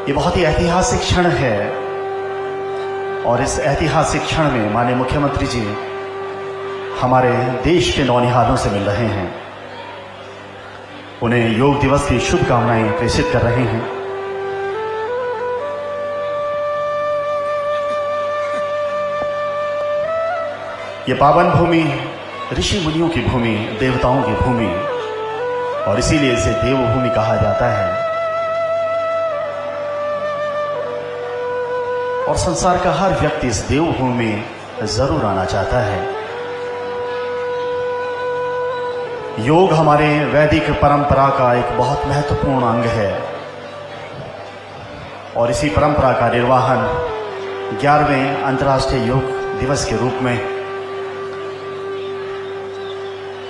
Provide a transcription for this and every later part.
ये बहुत ही ऐतिहासिक क्षण है और इस ऐतिहासिक क्षण में माननीय मुख्यमंत्री जी हमारे देश के नौनिहालों से मिल रहे हैं, उन्हें योग दिवस की शुभकामनाएं प्रेषित कर रहे हैं। ये पावन भूमि ऋषि मुनियों की भूमि, देवताओं की भूमि, और इसीलिए इसे देवभूमि कहा जाता है। और संसार का हर व्यक्ति इस देवभूमि में जरूर आना चाहता है। योग हमारे वैदिक परंपरा का एक बहुत महत्वपूर्ण अंग है और इसी परंपरा का निर्वहन 11वें अंतर्राष्ट्रीय योग दिवस के रूप में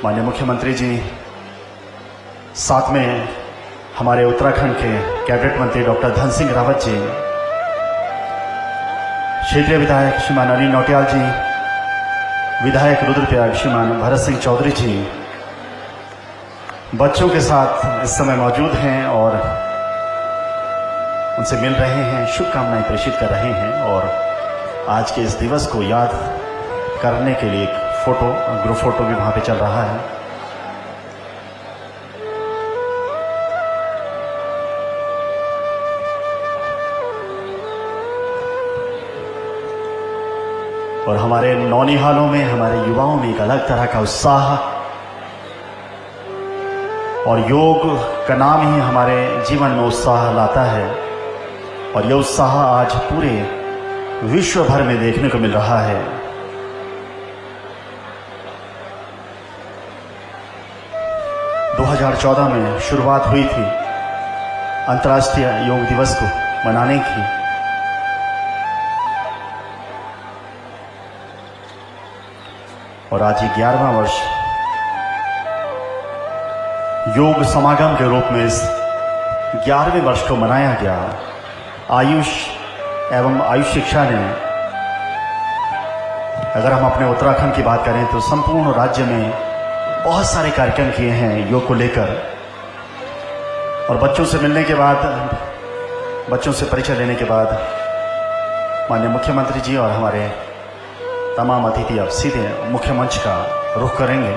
माननीय मुख्यमंत्री जी, साथ में हमारे उत्तराखंड के कैबिनेट मंत्री डॉक्टर धन सिंह रावत जी, क्षेत्रीय विधायक श्रीमान अनिल नौटियाल जी, विधायक रुद्रप्रयाग श्रीमान भरत सिंह चौधरी जी बच्चों के साथ इस समय मौजूद हैं और उनसे मिल रहे हैं, शुभकामनाएं प्रेषित कर रहे हैं। और आज के इस दिवस को याद करने के लिए एक ग्रुप फोटो भी वहां पे चल रहा है। और हमारे नौनिहालों में, हमारे युवाओं में एक अलग तरह का उत्साह, और योग का नाम ही हमारे जीवन में उत्साह लाता है और यह उत्साह आज पूरे विश्व भर में देखने को मिल रहा है। दो 2014 में शुरुआत हुई थी अंतर्राष्ट्रीय योग दिवस को मनाने की, और आज ये 11वां वर्ष योग समागम के रूप में इस 11वें वर्ष को मनाया गया। आयुष एवं आयुष शिक्षा ने, अगर हम अपने उत्तराखंड की बात करें तो संपूर्ण राज्य में बहुत सारे कार्यक्रम किए हैं योग को लेकर। और बच्चों से मिलने के बाद, बच्चों से परिचय लेने के बाद माननीय मुख्यमंत्री जी और हमारे तमाम अतिथि अब सीधे मुख्य मंच का रुख करेंगे।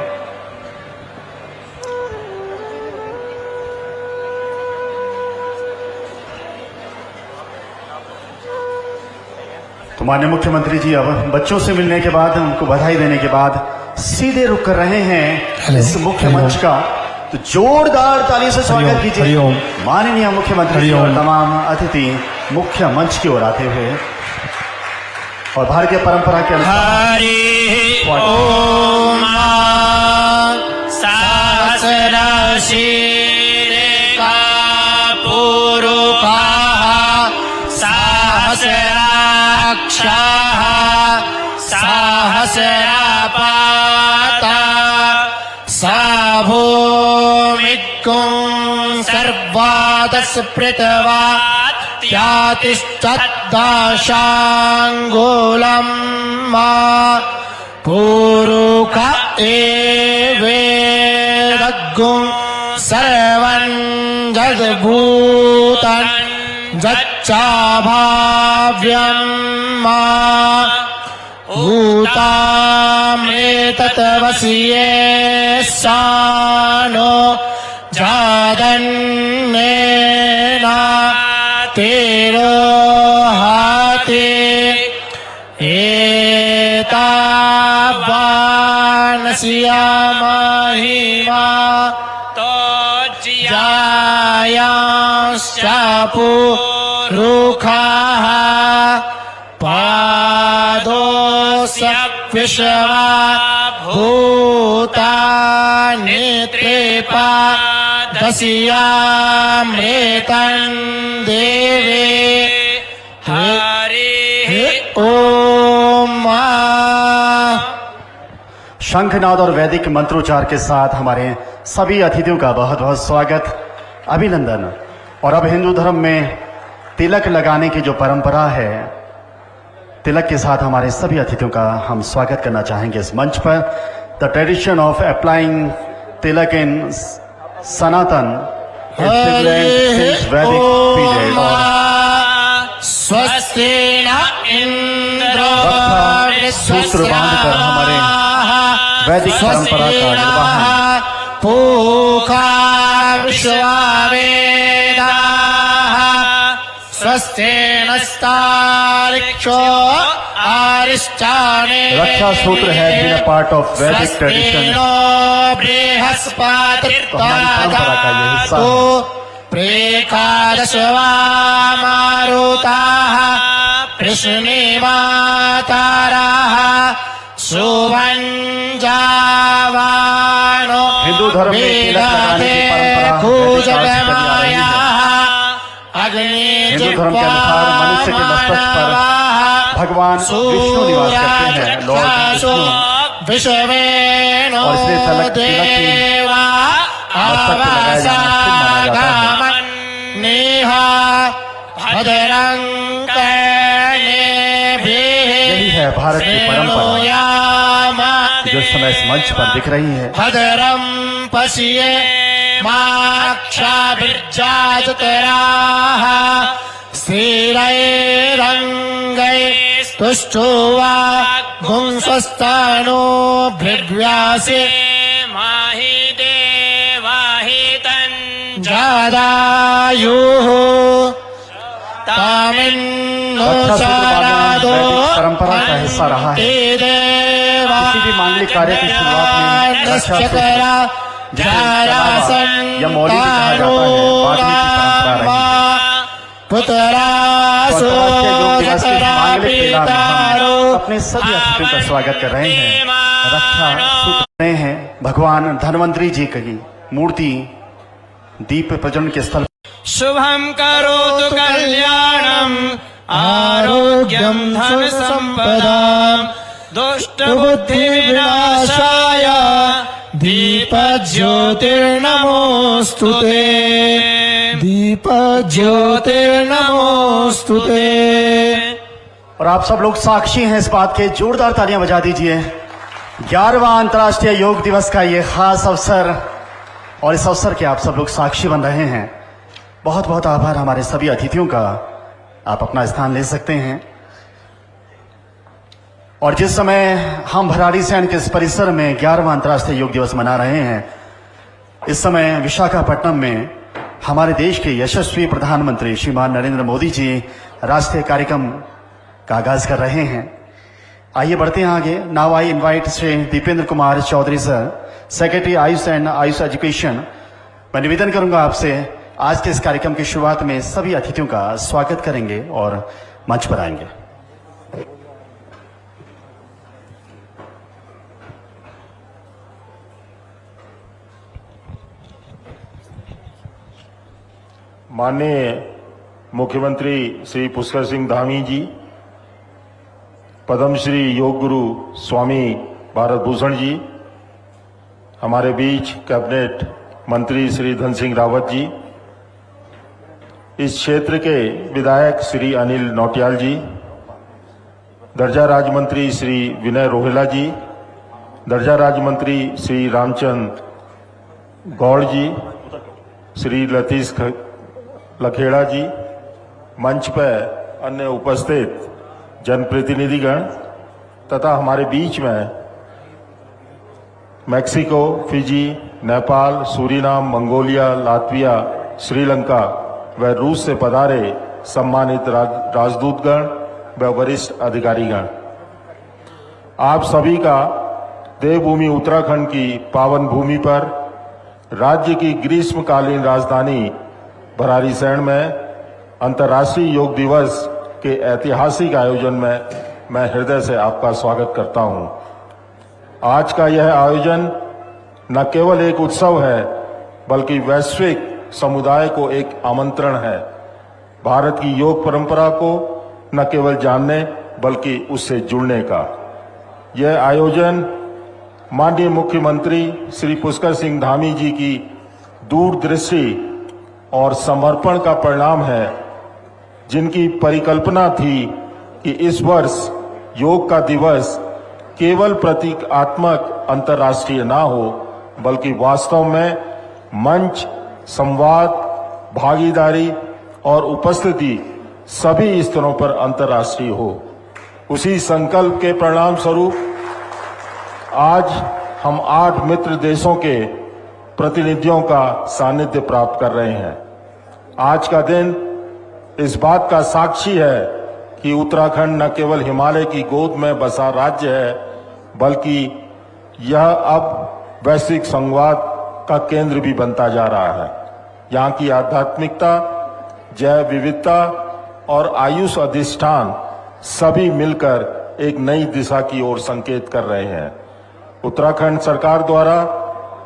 तो माननीय मुख्यमंत्री जी अब बच्चों से मिलने के बाद, उनको बधाई देने के बाद सीधे रुक कर रहे हैं इस मुख्य मंच का। तो जोरदार ताली से स्वागत कीजिए माननीय मुख्यमंत्री जी और तमाम अतिथि मुख्य मंच की ओर आते हुए। और भारतीय परंपरा के अनुसार हरि ओम सहस्र शीर्षा पुरुषः सहस्राक्षः सहस्रपाता सा भूमित्कुं सर्वादस्पृतवा त्यातिष्ठद्दशाङ्गुलं मा पुरुष एवेदग्गुं सर्वं जद्भूतं जच्चाभाव्यं मा ऊतामेतत्वसिये सानो जादन्नेना तेरो हाते एतावानस्या महिमा तो ज्यायांश्च पुरुषाः पादोऽस्य विश्वा भूतानि त्रिपादस्यामृतं देवे हरि ओम। शंखनाद और वैदिक मंत्रोच्चार के साथ हमारे सभी अतिथियों का बहुत बहुत स्वागत, अभिनंदन। और अब हिंदू धर्म में तिलक लगाने की जो परंपरा है, तिलक के साथ हमारे सभी अतिथियों का हम स्वागत करना चाहेंगे इस मंच पर। The tradition of applying Tilak in Sanatan is prevalent since Vedic period. सूत्र बांधकर हमारे वैदिक परंपरा का निर्वहन पूका विश्ववेदाः स्वस्ति नस्तारिक्षो आरिष्टाने रक्षा सूत्र है बीन अ पार्ट ऑफ वैदिक ट्रेडिशन। तो हमारी परंपरा का ये हिस्सा है। प्रेकादशवा मारुताः कृष्णेमाताराः सुवञ्जावानो हिंदू धर्म में तिलक लगाने की परंपरा हिंदू धर्म के अनुसार मनुष्य के मस्तक पर भगवान विष्णु निवास करते हैं, लॉर्ड विष्णु। और इसलिए तिलक की मस्तक पे लगाया जाना शुभ माना जाता है। यही है भारत की परंपरा जो इस समय इस मंच पर दिख रही है। भद्रम पश्ये माक्षाभिर्जातराः स्थिरैरङ्गै तुष्टुवा गुंस्वस्तानो भृग्व्यासे माहि देवाहितं जादायुः तामिन्नो रक्षा सूत्र बांधना सारादो वैदिक परंपरा का हिस्सा रहा है। किसी भी मांगलिक कार्य की शुरुआत में रक्षा सूत्र जिसे कलावा या मौली भी कहा जाता है, बांधने की परंपरा रही है। तो अंतर्राष्ट्रीय योग दिवस के इस मांगलिक मेला में हम अपने सभी अतिथियों का स्वागत कर रहे हैं। रक्षा सूत्र हैं भगवान धन्वंतरी जी की मूर्ति दीप प्रज्वलन के स्थल। शुभम करोतु कल्याणम आरोग्यम धन संपदाम दुष्ट बुद्धि विनाशाय दीप ज्योतिर्नमोस्तुते दीप ज्योतिर्नमोस्तुते। और आप सब लोग साक्षी हैं इस बात के, जोरदार तालियां बजा दीजिए। 11वां अंतर्राष्ट्रीय योग दिवस का ये खास अवसर, और इस अवसर के आप सब लोग साक्षी बन रहे हैं। बहुत बहुत आभार हमारे सभी अतिथियों का। आप अपना स्थान ले सकते हैं। और जिस समय हम भराड़ी सैन के इस परिसर में 11वां अंतर्राष्ट्रीय योग दिवस मना रहे हैं, इस समय विशाखापट्टनम में हमारे देश के यशस्वी प्रधानमंत्री श्रीमान नरेंद्र मोदी जी राष्ट्रीय कार्यक्रम का आगाज कर रहे हैं। आइए बढ़ते हैं आगे। Now I invite Shri Dipendra Kumar Chaudhary sir, secretary AYUSH and AYUSH education. मैं निवेदन करूंगा आपसे, आज के इस कार्यक्रम की शुरुआत में सभी अतिथियों का स्वागत करेंगे और मंच पर आएंगे। माननीय मुख्यमंत्री श्री पुष्कर सिंह धामी जी, पद्मश्री योग गुरु स्वामी भारत भूषण जी, हमारे बीच कैबिनेट मंत्री श्री धन सिंह रावत जी, इस क्षेत्र के विधायक श्री अनिल नौटियाल जी, दर्जा राज्य मंत्री श्री विनय रोहेला जी, दर्जा राज्य मंत्री श्री रामचंद गौड़ जी, श्री लतीश लखेड़ा जी, मंच पर अन्य उपस्थित जनप्रतिनिधिगण तथा हमारे बीच में Mexico, Fiji, Nepal, Suriname, Mongolia, Latvia, Sri Lanka व रूस से पधारे सम्मानित राजदूतगण व वरिष्ठ अधिकारीगण, आप सभी का देवभूमि उत्तराखंड की पावन भूमि पर राज्य की ग्रीष्मकालीन राजधानी भराड़ीसैंण में अंतर्राष्ट्रीय योग दिवस के ऐतिहासिक आयोजन में मैं हृदय से आपका स्वागत करता हूं। आज का यह आयोजन न केवल एक उत्सव है, बल्कि वैश्विक समुदाय को एक आमंत्रण है भारत की योग परंपरा को न केवल जानने बल्कि उससे जुड़ने का। यह आयोजन माननीय मुख्यमंत्री श्री पुष्कर सिंह धामी जी की दूरदृष्टि और समर्पण का परिणाम है, जिनकी परिकल्पना थी कि इस वर्ष योग का दिवस केवल प्रतीकात्मक अंतर्राष्ट्रीय ना हो, बल्कि वास्तव में मंच, संवाद, भागीदारी और उपस्थिति सभी स्तरों पर अंतर्राष्ट्रीय हो। उसी संकल्प के परिणाम स्वरूप आज हम 8 मित्र देशों के प्रतिनिधियों का सानिध्य प्राप्त कर रहे हैं। आज का दिन इस बात का साक्षी है कि उत्तराखंड न केवल हिमालय की गोद में बसा राज्य है, बल्कि यह अब वैश्विक संवाद का केंद्र भी बनता जा रहा है। यहाँ की आध्यात्मिकता, जैव विविधता और आयुष अधिष्ठान सभी मिलकर एक नई दिशा की ओर संकेत कर रहे हैं। उत्तराखंड सरकार द्वारा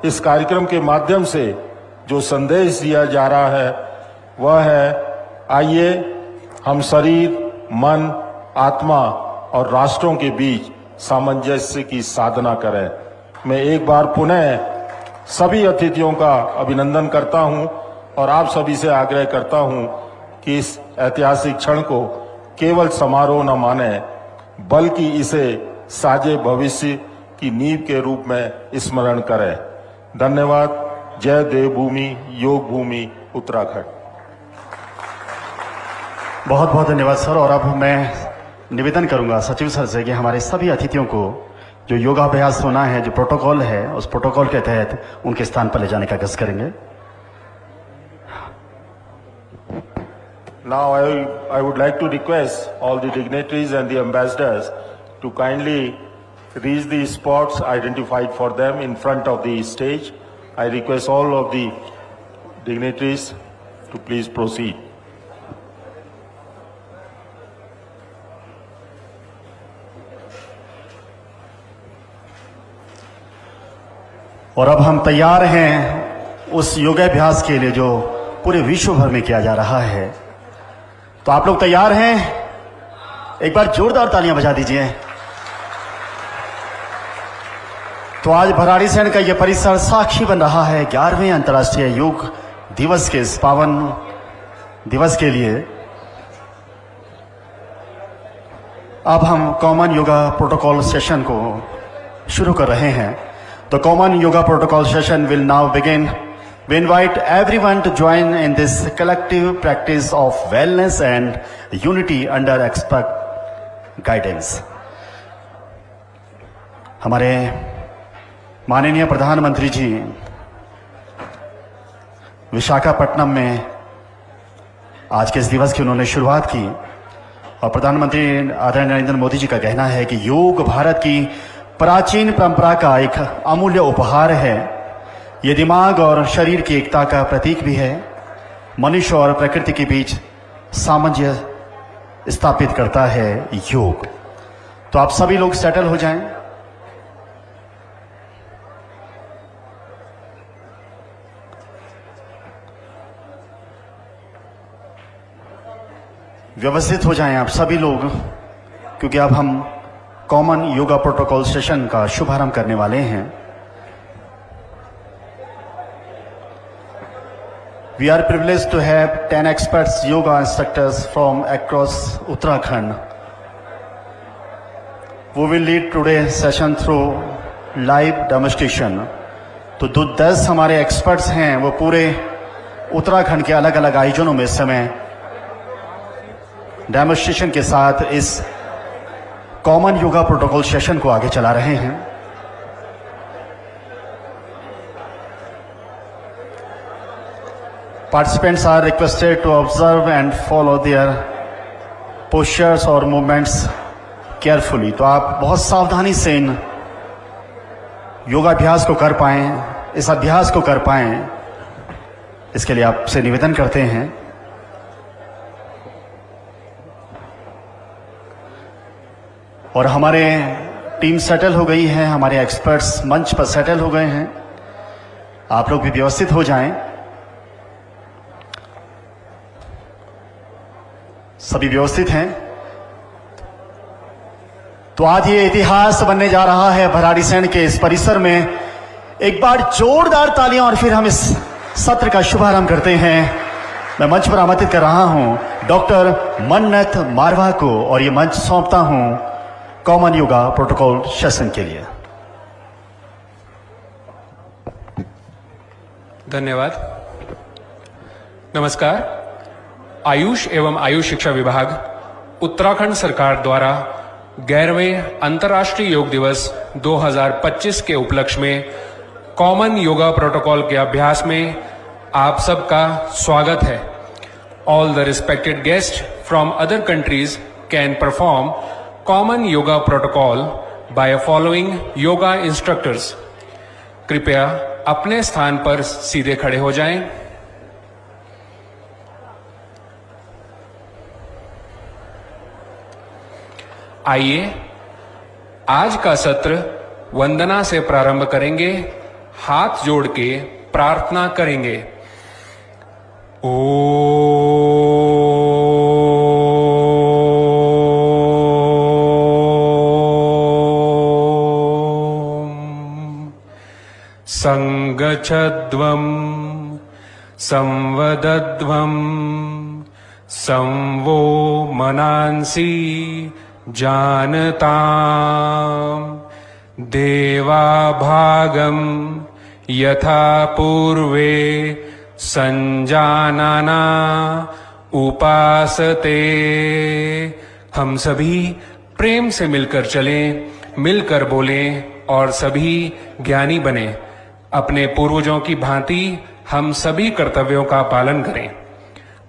इस कार्यक्रम के माध्यम से जो संदेश दिया जा रहा है वह है, आइए हम शरीर, मन, आत्मा और राष्ट्रों के बीच सामंजस्य की साधना करें। मैं एक बार पुनः सभी अतिथियों का अभिनंदन करता हूं और आप सभी से आग्रह करता हूं कि इस ऐतिहासिक क्षण को केवल समारोह न माने, बल्कि इसे साझे भविष्य की नींव के रूप में स्मरण करें। धन्यवाद। जय देवभूमि, योग भूमि, उत्तराखंड। बहुत बहुत धन्यवाद सर। और अब मैं निवेदन करूंगा सचिव सर से कि हमारे सभी अतिथियों को जो योगाभ्यास होना है, जो प्रोटोकॉल है, उस प्रोटोकॉल के तहत उनके स्थान पर ले जाने का कष्ट करेंगे। Now I would like to request all the dignitaries and the ambassadors to kindly reach the spots identified for them in front of the stage. I request all of the dignitaries to please proceed. और अब हम तैयार हैं उस योगाभ्यास के लिए जो पूरे विश्व भर में किया जा रहा है। तो आप लोग तैयार हैं? एक बार जोरदार तालियां बजा दीजिए। तो आज भराड़ीसैंण का यह परिसर साक्षी बन रहा है 11वें अंतर्राष्ट्रीय योग दिवस के इस पावन दिवस के लिए। अब हम कॉमन योगा प्रोटोकॉल सेशन को शुरू कर रहे हैं। The common yoga protocol session will now begin. We invite everyone to join in this collective practice of wellness and unity under expert guidance. हमारे माननीय प्रधानमंत्री जी विशाखापट्टनम में आज के इस दिवस की उन्होंने शुरुआत की और प्रधानमंत्री आदरणीय नरेंद्र मोदी जी का कहना है कि योग भारत की प्राचीन परंपरा का एक अमूल्य उपहार है। ये दिमाग और शरीर की एकता का प्रतीक भी है। मनुष्य और प्रकृति के बीच सामंजस्य स्थापित करता है योग। तो आप सभी लोग सेटल हो जाएं। व्यवस्थित हो जाएं आप सभी लोग, क्योंकि अब हम कॉमन योगा प्रोटोकॉल सेशन का शुभारंभ करने वाले हैं। We are privileged to have 10 experts yoga instructors from across Uttarakhand who will lead today session through live demonstration. तो जो 10 हमारे एक्सपर्ट्स हैं वो पूरे उत्तराखंड के अलग अलग आयोजनों में इस समय डेमोन्स्ट्रेशन के साथ इस कॉमन योगा प्रोटोकॉल सेशन को आगे चला रहे हैं। Participants are requested to observe and follow their postures और मूवमेंट्स केयरफुली। तो आप बहुत सावधानी से इन योगाभ्यास को कर पाएं, इस अभ्यास को कर पाएं, इसके लिए आपसे निवेदन करते हैं। और हमारे टीम सेटल हो गई है, हमारे एक्सपर्ट्स मंच पर सेटल हो गए हैं। आप लोग भी व्यवस्थित हो जाएं। सभी व्यवस्थित हैं। तो आज ये इतिहास बनने जा रहा है भराड़ीसैंण के इस परिसर में। एक बार जोरदार तालियां और फिर हम इस सत्र का शुभारंभ करते हैं। मैं मंच पर आमंत्रित कर रहा हूं डॉक्टर मन्नत मारवा को और ये मंच सौंपता हूं कॉमन योगा प्रोटोकॉल सेशन के लिए। धन्यवाद। नमस्कार। आयुष एवं आयुष शिक्षा विभाग उत्तराखंड सरकार द्वारा 11वें अंतर्राष्ट्रीय योग दिवस 2025 के उपलक्ष्य में कॉमन योगा प्रोटोकॉल के अभ्यास में आप सबका स्वागत है। All the respected guests from other countries can perform common yoga protocol by following yoga instructors. कृपया अपने स्थान पर सीधे खड़े हो जाएं। आइए आज का सत्र वंदना से प्रारंभ करेंगे। हाथ जोड़ के प्रार्थना करेंगे। संगच्छध्वं संवदध्वं संवो मनांसि जानताम् देवाभागं यथा पूर्वे संजानाना उपासते। हम सभी प्रेम से मिलकर चलें, मिलकर बोलें और सभी ज्ञानी बने। अपने पूर्वजों की भांति हम सभी कर्तव्यों का पालन करें।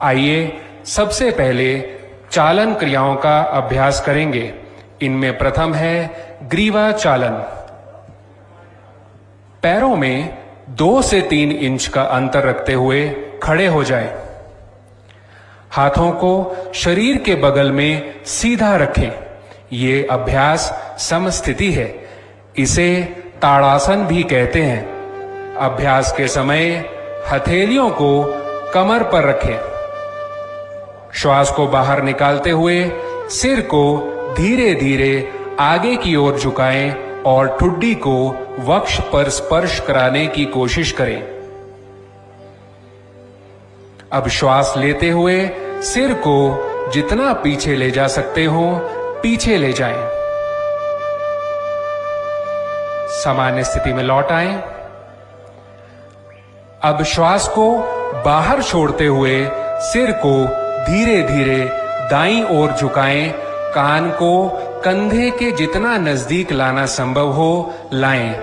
आइए सबसे पहले चालन क्रियाओं का अभ्यास करेंगे। इनमें प्रथम है ग्रीवा चालन। पैरों में 2 से 3 इंच का अंतर रखते हुए खड़े हो जाएं। हाथों को शरीर के बगल में सीधा रखें। ये अभ्यास समस्थिति है। इसे ताड़ासन भी कहते हैं। अभ्यास के समय हथेलियों को कमर पर रखें। श्वास को बाहर निकालते हुए सिर को धीरे धीरे आगे की ओर झुकाएं और ठुड्डी को वक्ष पर स्पर्श कराने की कोशिश करें। अब श्वास लेते हुए सिर को जितना पीछे ले जा सकते हो पीछे ले जाएं। सामान्य स्थिति में लौट आएं। अब श्वास को बाहर छोड़ते हुए सिर को धीरे धीरे दाईं ओर झुकाएं। कान को कंधे के जितना नजदीक लाना संभव हो लाएं।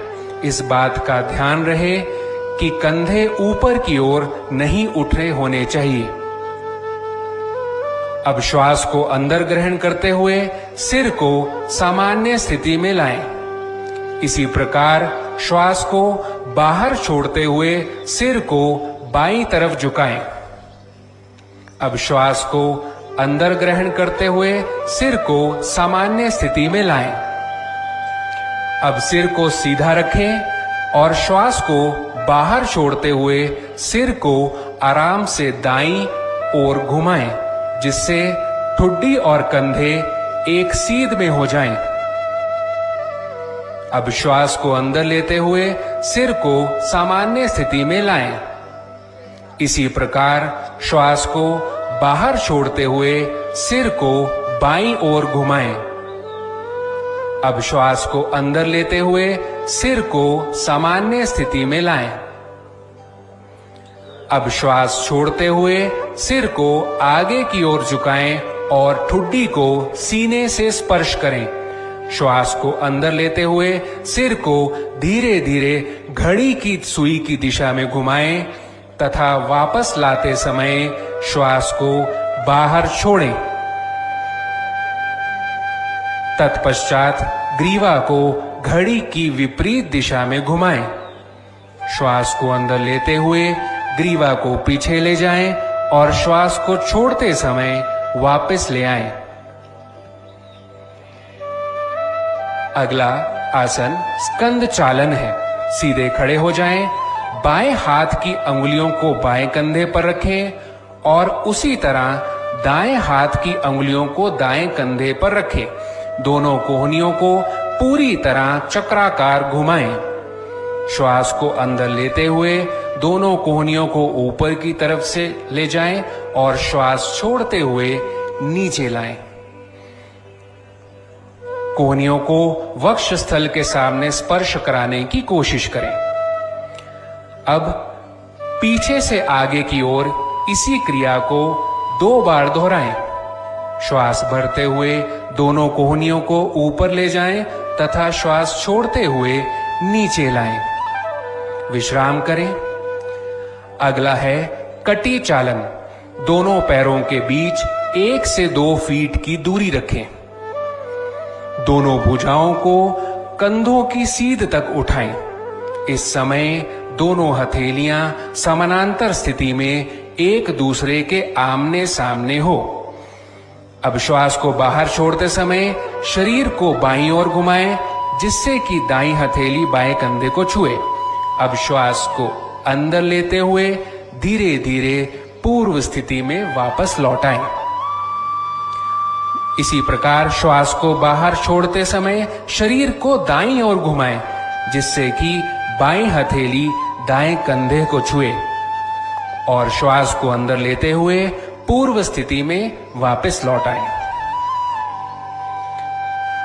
इस बात का ध्यान रहे कि कंधे ऊपर की ओर नहीं उठ रहे होने चाहिए। अब श्वास को अंदर ग्रहण करते हुए सिर को सामान्य स्थिति में लाएं। इसी प्रकार श्वास को बाहर छोड़ते हुए सिर को बाईं तरफ झुकाएं। अब श्वास को अंदर ग्रहण करते हुए सिर को सामान्य स्थिति में लाएं। अब सिर को सीधा रखें और श्वास को बाहर छोड़ते हुए सिर को आराम से दाईं ओर घुमाएं, जिससे ठुड्डी और कंधे एक सीध में हो जाएं। अब श्वास को अंदर लेते हुए सिर को सामान्य स्थिति में लाएं। इसी प्रकार श्वास को बाहर छोड़ते हुए सिर को बाईं ओर घुमाएं। अब श्वास को अंदर लेते हुए सिर को सामान्य स्थिति में लाएं। अब श्वास छोड़ते हुए सिर को आगे की ओर झुकाएं और ठुड्डी को सीने से स्पर्श करें। श्वास को अंदर लेते हुए सिर को धीरे धीरे घड़ी की सुई की दिशा में घुमाएं तथा वापस लाते समय श्वास को बाहर छोड़ें। तत्पश्चात ग्रीवा को घड़ी की विपरीत दिशा में घुमाएं। श्वास को अंदर लेते हुए ग्रीवा को पीछे ले जाएं और श्वास को छोड़ते समय वापस ले आएं। अगला आसन स्कंद चालन है। सीधे खड़े हो जाएं। बाएं हाथ की अंगुलियों को बाएं कंधे पर रखें और उसी तरह दाएं हाथ की अंगुलियों को दाएं कंधे पर रखें। दोनों कोहनियों को पूरी तरह चक्राकार घुमाएं। श्वास को अंदर लेते हुए दोनों कोहनियों को ऊपर की तरफ से ले जाएं और श्वास छोड़ते हुए नीचे लाएं। कोहनियों को वक्ष स्थल के सामने स्पर्श कराने की कोशिश करें। अब पीछे से आगे की ओर इसी क्रिया को 2 बार दोहराएं। श्वास भरते हुए दोनों कोहनियों को ऊपर ले जाएं तथा श्वास छोड़ते हुए नीचे लाएं। विश्राम करें। अगला है कटी चालन। दोनों पैरों के बीच 1 से 2 फीट की दूरी रखें। दोनों भुजाओं को कंधों की सीध तक उठाएं। इस समय दोनों हथेलियां समानांतर स्थिति में एक दूसरे के आमने सामने हो। अब श्वास को बाहर छोड़ते समय शरीर को बाईं ओर घुमाएं, जिससे कि दाईं हथेली बाएं कंधे को छुए। अब श्वास को अंदर लेते हुए धीरे धीरे पूर्व स्थिति में वापस लौटाएं। इसी प्रकार श्वास को बाहर छोड़ते समय शरीर को दाईं ओर घुमाएं, जिससे कि बाईं हथेली दाएं कंधे को छुए, और श्वास को अंदर लेते हुए पूर्व स्थिति में वापस लौटाएं।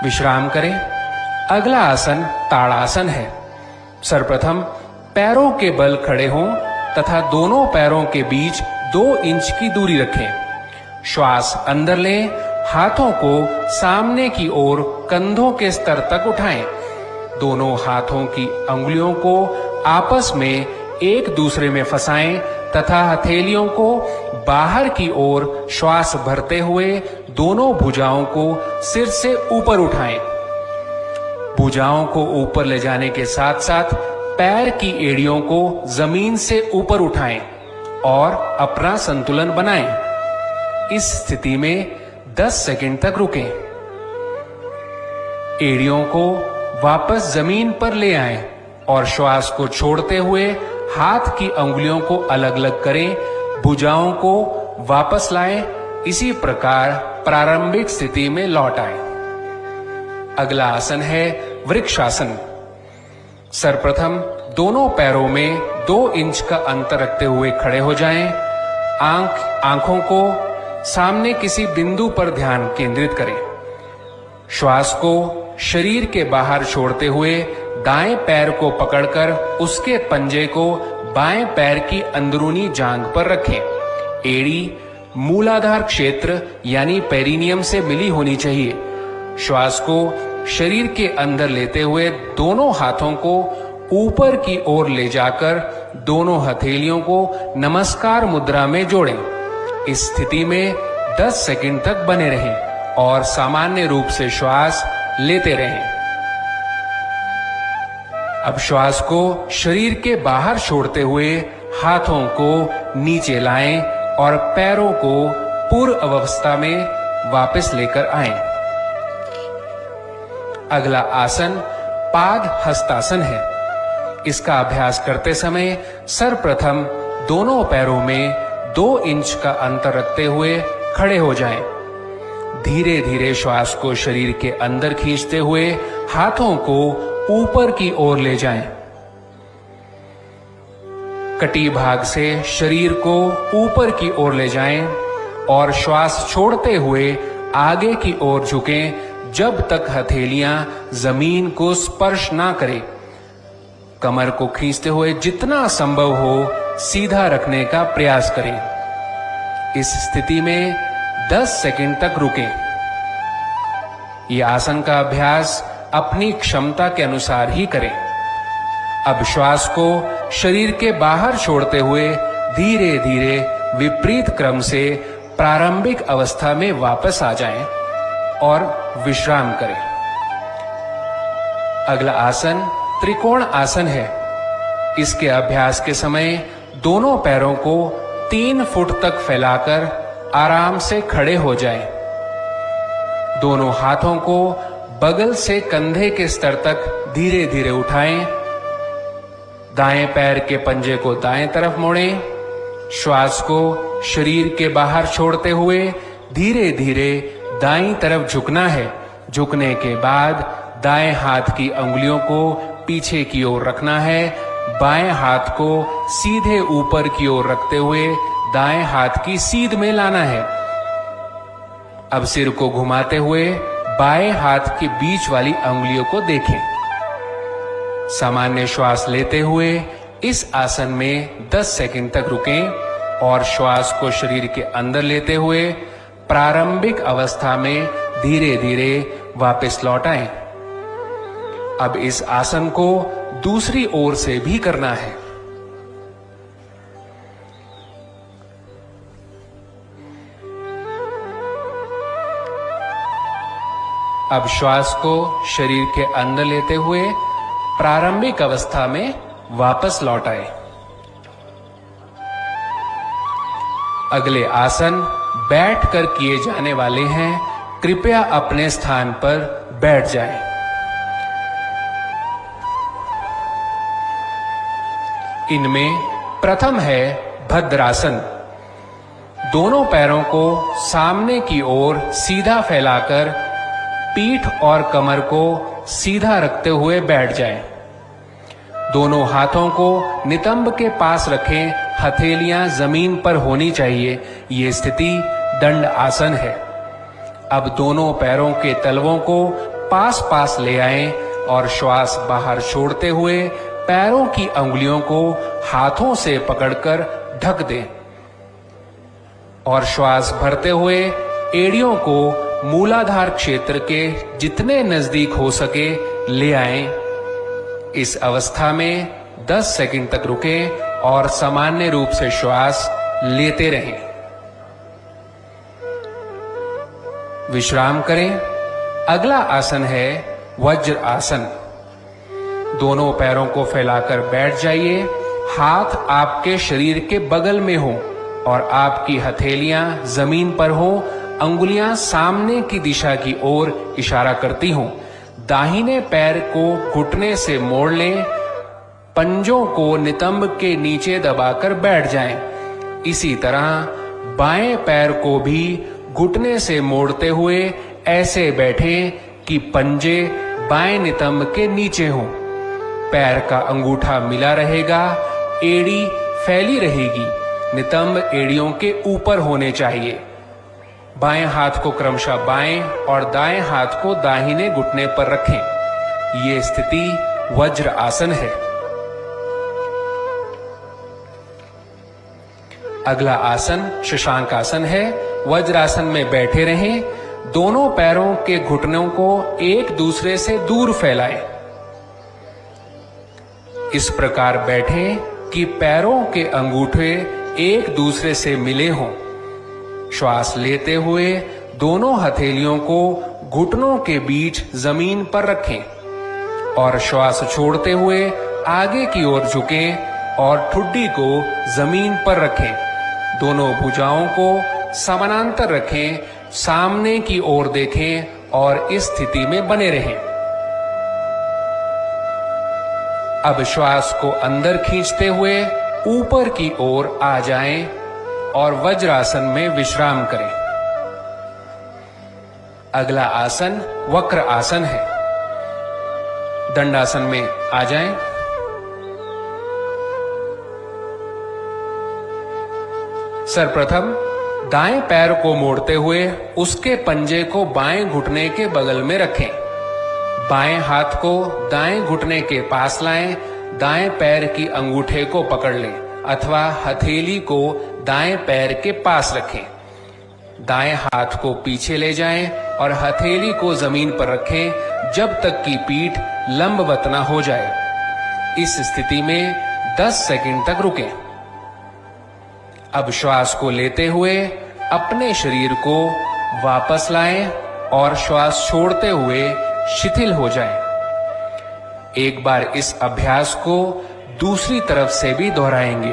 विश्राम करें। अगला आसन ताड़ासन है। सर्वप्रथम पैरों के बल खड़े हों तथा दोनों पैरों के बीच 2 इंच की दूरी रखें। श्वास अंदर लें। हाथों को सामने की ओर कंधों के स्तर तक उठाएं। दोनों हाथों की अंगुलियों को आपस में एक दूसरे में फंसाएं तथा हथेलियों को बाहर की ओर श्वास भरते हुए दोनों भुजाओं को सिर से ऊपर उठाएं। भुजाओं को ऊपर ले जाने के साथ साथ पैर की एड़ियों को जमीन से ऊपर उठाएं और अपना संतुलन बनाएं। इस स्थिति में 10 सेकंड तक रुकें। एड़ियों को वापस जमीन पर ले आएं और श्वास को छोड़ते हुए हाथ की अंगुलियों को अलग अलग करें। भुजाओं को वापस लाएं। इसी प्रकार प्रारंभिक स्थिति में लौट आएं। अगला आसन है वृक्षासन। सर्वप्रथम दोनों पैरों में 2 इंच का अंतर रखते हुए खड़े हो जाएं। आंखों को सामने किसी बिंदु पर ध्यान केंद्रित करें। श्वास को शरीर के बाहर छोड़ते हुए दाएं पैर को पकड़कर उसके पंजे को बाएं पैर की अंदरूनी जांघ पर रखें। एड़ी मूलाधार क्षेत्र यानी पेरिनियम से मिली होनी चाहिए। श्वास को शरीर के अंदर लेते हुए दोनों हाथों को ऊपर की ओर ले जाकर दोनों हथेलियों को नमस्कार मुद्रा में जोड़ें। इस स्थिति में 10 सेकंड तक बने रहें और सामान्य रूप से श्वास लेते रहें। अब श्वास को शरीर के बाहर छोड़ते हुए हाथों को नीचे लाएं और पैरों को पूर्व अवस्था में वापस लेकर आएं। अगला आसन पाद हस्तासन है। इसका अभ्यास करते समय सर्वप्रथम दोनों पैरों में 2 इंच का अंतर रखते हुए खड़े हो जाएं। धीरे धीरे श्वास को शरीर के अंदर खींचते हुए हाथों को ऊपर की ओर ले जाएं। कटी भाग से शरीर को ऊपर की ओर ले जाएं और श्वास छोड़ते हुए आगे की ओर झुकें जब तक हथेलियां जमीन को स्पर्श ना करें। कमर को खींचते हुए जितना संभव हो सीधा रखने का प्रयास करें। इस स्थिति में 10 सेकंड तक रुकें। यह आसन का अभ्यास अपनी क्षमता के अनुसार ही करें। अब श्वास को शरीर के बाहर छोड़ते हुए धीरे धीरे विपरीत क्रम से प्रारंभिक अवस्था में वापस आ जाएं और विश्राम करें। अगला आसन त्रिकोण आसन है। इसके अभ्यास के समय दोनों पैरों को 3 फुट तक फैलाकर आराम से खड़े हो जाएं। दोनों हाथों को बगल से कंधे के स्तर तक धीरे धीरे उठाएं। दाएं पैर के पंजे को दाएं तरफ मोड़ें। श्वास को शरीर के बाहर छोड़ते हुए धीरे धीरे दाईं तरफ झुकना है। झुकने के बाद दाएं हाथ की अंगुलियों को पीछे की ओर रखना है। बाएं हाथ को सीधे ऊपर की ओर रखते हुए दाएं हाथ की सीध में लाना है। अब सिर को घुमाते हुए बाएं हाथ के बीच वाली अंगुलियों को देखें। सामान्य श्वास लेते हुए इस आसन में 10 सेकंड तक रुकें और श्वास को शरीर के अंदर लेते हुए प्रारंभिक अवस्था में धीरे धीरे वापस लौट आएं। अब इस आसन को दूसरी ओर से भी करना है। अब श्वास को शरीर के अंदर लेते हुए प्रारंभिक अवस्था में वापस लौट आए। अगले आसन बैठकर किए जाने वाले हैं। कृपया अपने स्थान पर बैठ जाएं। इनमें प्रथम है भद्रासन। दोनों पैरों को सामने की ओर सीधा फैलाकर पीठ और कमर को सीधा रखते हुए बैठ जाएं। दोनों हाथों को नितंब के पास रखें। हथेलियां जमीन पर होनी चाहिए। ये स्थिति दंड आसन है। अब दोनों पैरों के तलवों को पास पास ले आएं और श्वास बाहर छोड़ते हुए पैरों की अंगुलियों को हाथों से पकड़कर ढक दें और श्वास भरते हुए एड़ियों को मूलाधार क्षेत्र के जितने नजदीक हो सके ले आएं। इस अवस्था में 10 सेकंड तक रुकें और सामान्य रूप से श्वास लेते रहें। विश्राम करें। अगला आसन है वज्र आसन। दोनों पैरों को फैलाकर बैठ जाइए। हाथ आपके शरीर के बगल में हो और आपकी हथेलियां जमीन पर हो। अंगुलियां सामने की दिशा की ओर इशारा करती हों। दाहिने पैर को घुटने से मोड़ लें। पंजों को नितंब के नीचे दबाकर बैठ जाएं। इसी तरह बाएं पैर को भी घुटने से मोड़ते हुए ऐसे बैठें कि पंजे बाएं नितंब के नीचे हों। पैर का अंगूठा मिला रहेगा। एड़ी फैली रहेगी। नितंब एड़ियों के ऊपर होने चाहिए। बाएं हाथ को क्रमशः बाएं और दाएं हाथ को दाहिने घुटने पर रखें। ये स्थिति वज्र आसन है। अगला आसन शशांक आसन है। वज्रासन में बैठे रहें। दोनों पैरों के घुटनों को एक दूसरे से दूर फैलाएं। इस प्रकार बैठें कि पैरों के अंगूठे एक दूसरे से मिले हों। श्वास लेते हुए दोनों हथेलियों को घुटनों के बीच जमीन पर रखें और श्वास छोड़ते हुए आगे की ओर झुकें और ठुड्डी को जमीन पर रखें। दोनों भुजाओं को समानांतर रखें। सामने की ओर देखें और इस स्थिति में बने रहें। अब श्वास को अंदर खींचते हुए ऊपर की ओर आ जाएं और वज्रासन में विश्राम करें। अगला आसन वक्र आसन है। दंडासन में आ जाएं। सर्वप्रथम दाएं पैर को मोड़ते हुए उसके पंजे को बाएं घुटने के बगल में रखें। बाएं हाथ को दाएं घुटने के पास लाएं। दाएं पैर की अंगूठे को पकड़ लें अथवा हथेली को दाएं पैर के पास रखें। दाएं हाथ को पीछे ले जाएं और हथेली को जमीन पर रखें जब तक कि पीठ लंबवत न हो जाए। इस स्थिति में 10 सेकंड तक रुकें। अब श्वास को लेते हुए अपने शरीर को वापस लाएं और श्वास छोड़ते हुए शिथिल हो जाएं। एक बार इस अभ्यास को दूसरी तरफ से भी दोहराएंगे।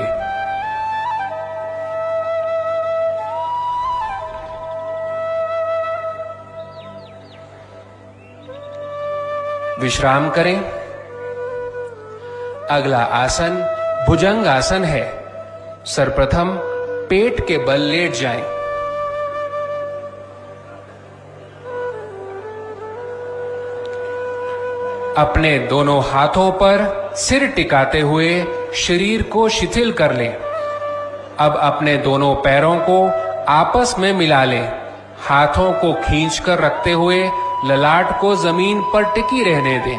विश्राम करें। अगला आसन भुजंग आसन है। सर्वप्रथम पेट के बल लेट जाएं। अपने दोनों हाथों पर सिर टिकाते हुए शरीर को शिथिल कर लें। अब अपने दोनों पैरों को आपस में मिला लें। हाथों को खींचकर रखते हुए ललाट को जमीन पर टिकी रहने दें।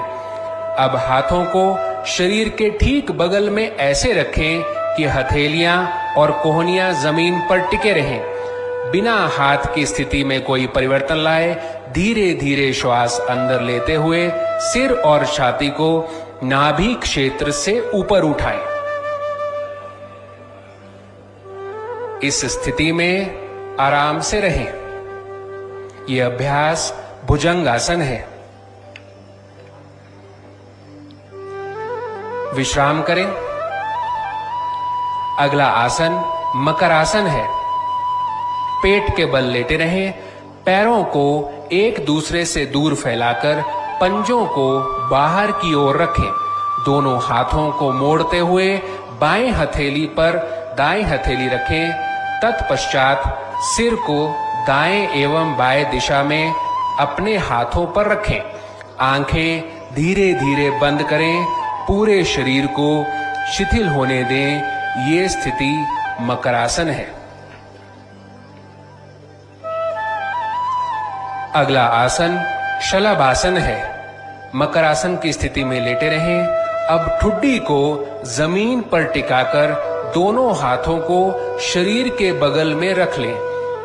अब हाथों को शरीर के ठीक बगल में ऐसे रखें कि हथेलियां और कोहनियां जमीन पर टिके रहें। बिना हाथ की स्थिति में कोई परिवर्तन लाए धीरे धीरे श्वास अंदर लेते हुए सिर और छाती को नाभि क्षेत्र से ऊपर उठाएं। इस स्थिति में आराम से रहें। यह अभ्यास भुजंगासन है। विश्राम करें। अगला आसन मकरासन है। पेट के बल लेटे रहें। पैरों को एक दूसरे से दूर फैलाकर पंजों को बाहर की ओर रखें। दोनों हाथों को मोड़ते हुए बाएं हथेली पर दाएं हथेली रखें। तत्पश्चात सिर को दाएं एवं बाएं दिशा में अपने हाथों पर रखें। आंखें धीरे धीरे बंद करें। पूरे शरीर को शिथिल होने दें। ये स्थिति मकरासन है। अगला आसन शलभासन है। मकरासन की स्थिति में लेटे रहें। अब ठुड्डी को जमीन पर टिकाकर दोनों हाथों को शरीर के बगल में रख लें।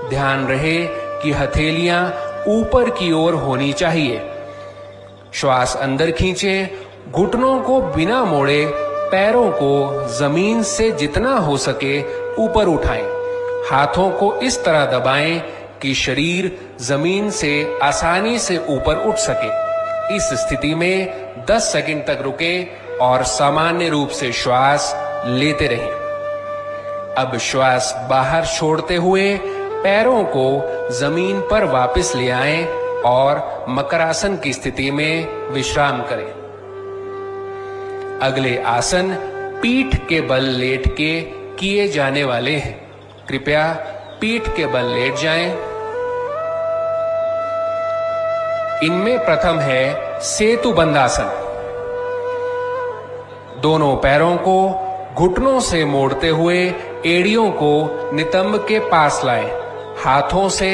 ध्यान रहे कि हथेलियां ऊपर की ओर होनी चाहिए। श्वास अंदर खींचें। घुटनों को बिना मोड़े पैरों को जमीन से जितना हो सके ऊपर उठाएं। हाथों को इस तरह दबाएं कि शरीर जमीन से आसानी से ऊपर उठ सके। इस स्थिति में 10 सेकंड तक रुकें और सामान्य रूप से श्वास लेते रहें। अब श्वास बाहर छोड़ते हुए पैरों को जमीन पर वापस ले आएं और मकरासन की स्थिति में विश्राम करें। अगले आसन पीठ के बल लेट के किए जाने वाले हैं। कृपया पीठ के बल लेट जाएं। इनमें प्रथम है सेतुबंध आसन। दोनों पैरों को घुटनों से मोड़ते हुए एड़ियों को नितंब के पास लाएं। हाथों से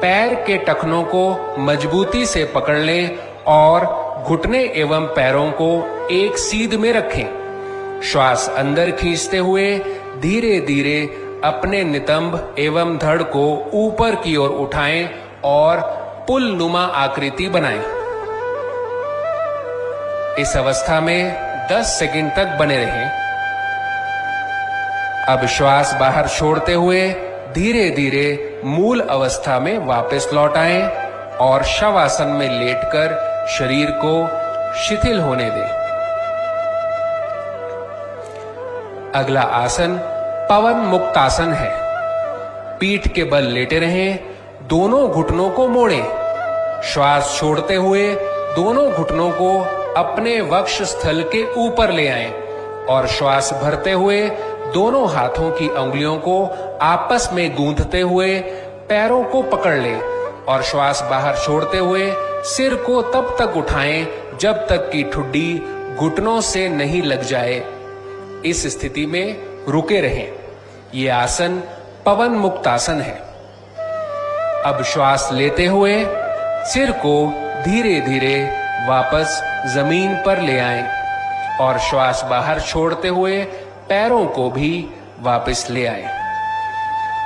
पैर के टखनों को मजबूती से पकड़ लें और घुटने एवं पैरों को एक सीध में रखें। श्वास अंदर खींचते हुए धीरे धीरे अपने नितंब एवं धड़ को ऊपर की ओर उठाएं और पुल नुमा आकृति बनाएं। इस अवस्था में 10 सेकंड तक बने रहें। अब श्वास बाहर छोड़ते हुए धीरे धीरे मूल अवस्था में वापस लौट आएं और शवासन में लेटकर शरीर को शिथिल होने दें। अगला आसन पवन मुक्तासन है। पीठ के बल लेटे रहें। दोनों घुटनों को मोड़ें। श्वास छोड़ते हुए दोनों घुटनों को अपने वक्ष स्थल के ऊपर ले आएं और श्वास भरते हुए दोनों हाथों की अंगुलियों को आपस में गूंथते हुए पैरों को पकड़ लें और श्वास बाहर छोड़ते हुए सिर को तब तक उठाएं जब तक कि ठुड्डी घुटनों से नहीं लग जाए। इस स्थिति में रुके रहें। ये आसन पवन मुक्तासन है। अब श्वास लेते हुए सिर को धीरे धीरे वापस जमीन पर ले आएं और श्वास बाहर छोड़ते हुए पैरों को भी वापस ले आएं।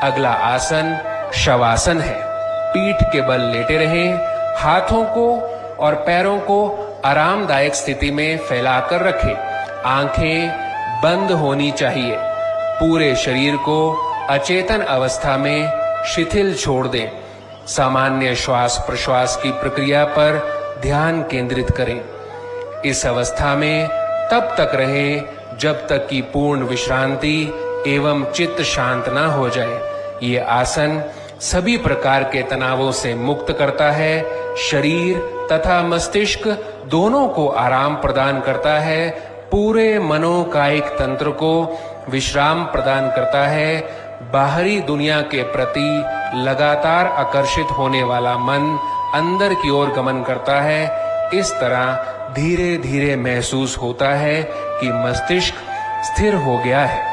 अगला आसन शवासन है। पीठ के बल लेटे रहें। हाथों को और पैरों को आरामदायक स्थिति में फैलाकर रखें। आंखें बंद होनी चाहिए। पूरे शरीर को अचेतन अवस्था में शिथिल छोड़ दें। सामान्य श्वास प्रश्वास की प्रक्रिया पर ध्यान केंद्रित करें। इस अवस्था में तब तक रहें जब तक कि पूर्ण विश्रांति एवं चित्त शांत न हो जाए। ये आसन सभी प्रकार के तनावों से मुक्त करता है। शरीर तथा मस्तिष्क दोनों को आराम प्रदान करता है। पूरे मनोकायिक तंत्र को विश्राम प्रदान करता है। बाहरी दुनिया के प्रति लगातार आकर्षित होने वाला मन अंदर की ओर गमन करता है। इस तरह धीरे धीरे महसूस होता है कि मस्तिष्क स्थिर हो गया है।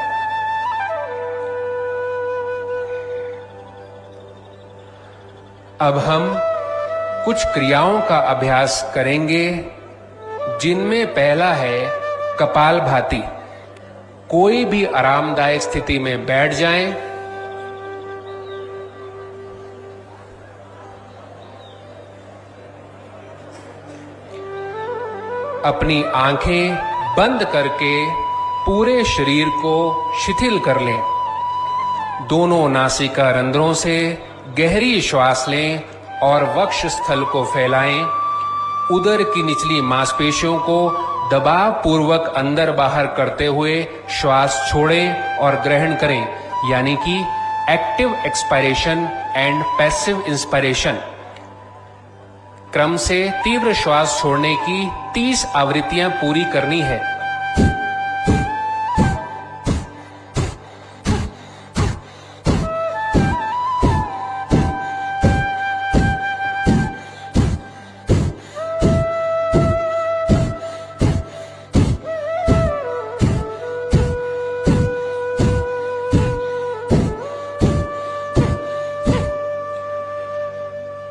अब हम कुछ क्रियाओं का अभ्यास करेंगे, जिनमें पहला है कपालभाति। कोई भी आरामदायक स्थिति में बैठ जाएं। अपनी आंखें बंद करके पूरे शरीर को शिथिल कर लें। दोनों नासिका रंध्रों से गहरी श्वास लें और वक्ष स्थल को फैलाएं। उदर की निचली मांसपेशियों को दबाव पूर्वक अंदर बाहर करते हुए श्वास छोड़ें और ग्रहण करें, यानी कि active expiration and passive inspiration. क्रम से तीव्र श्वास छोड़ने की 30 आवृत्तियां पूरी करनी है।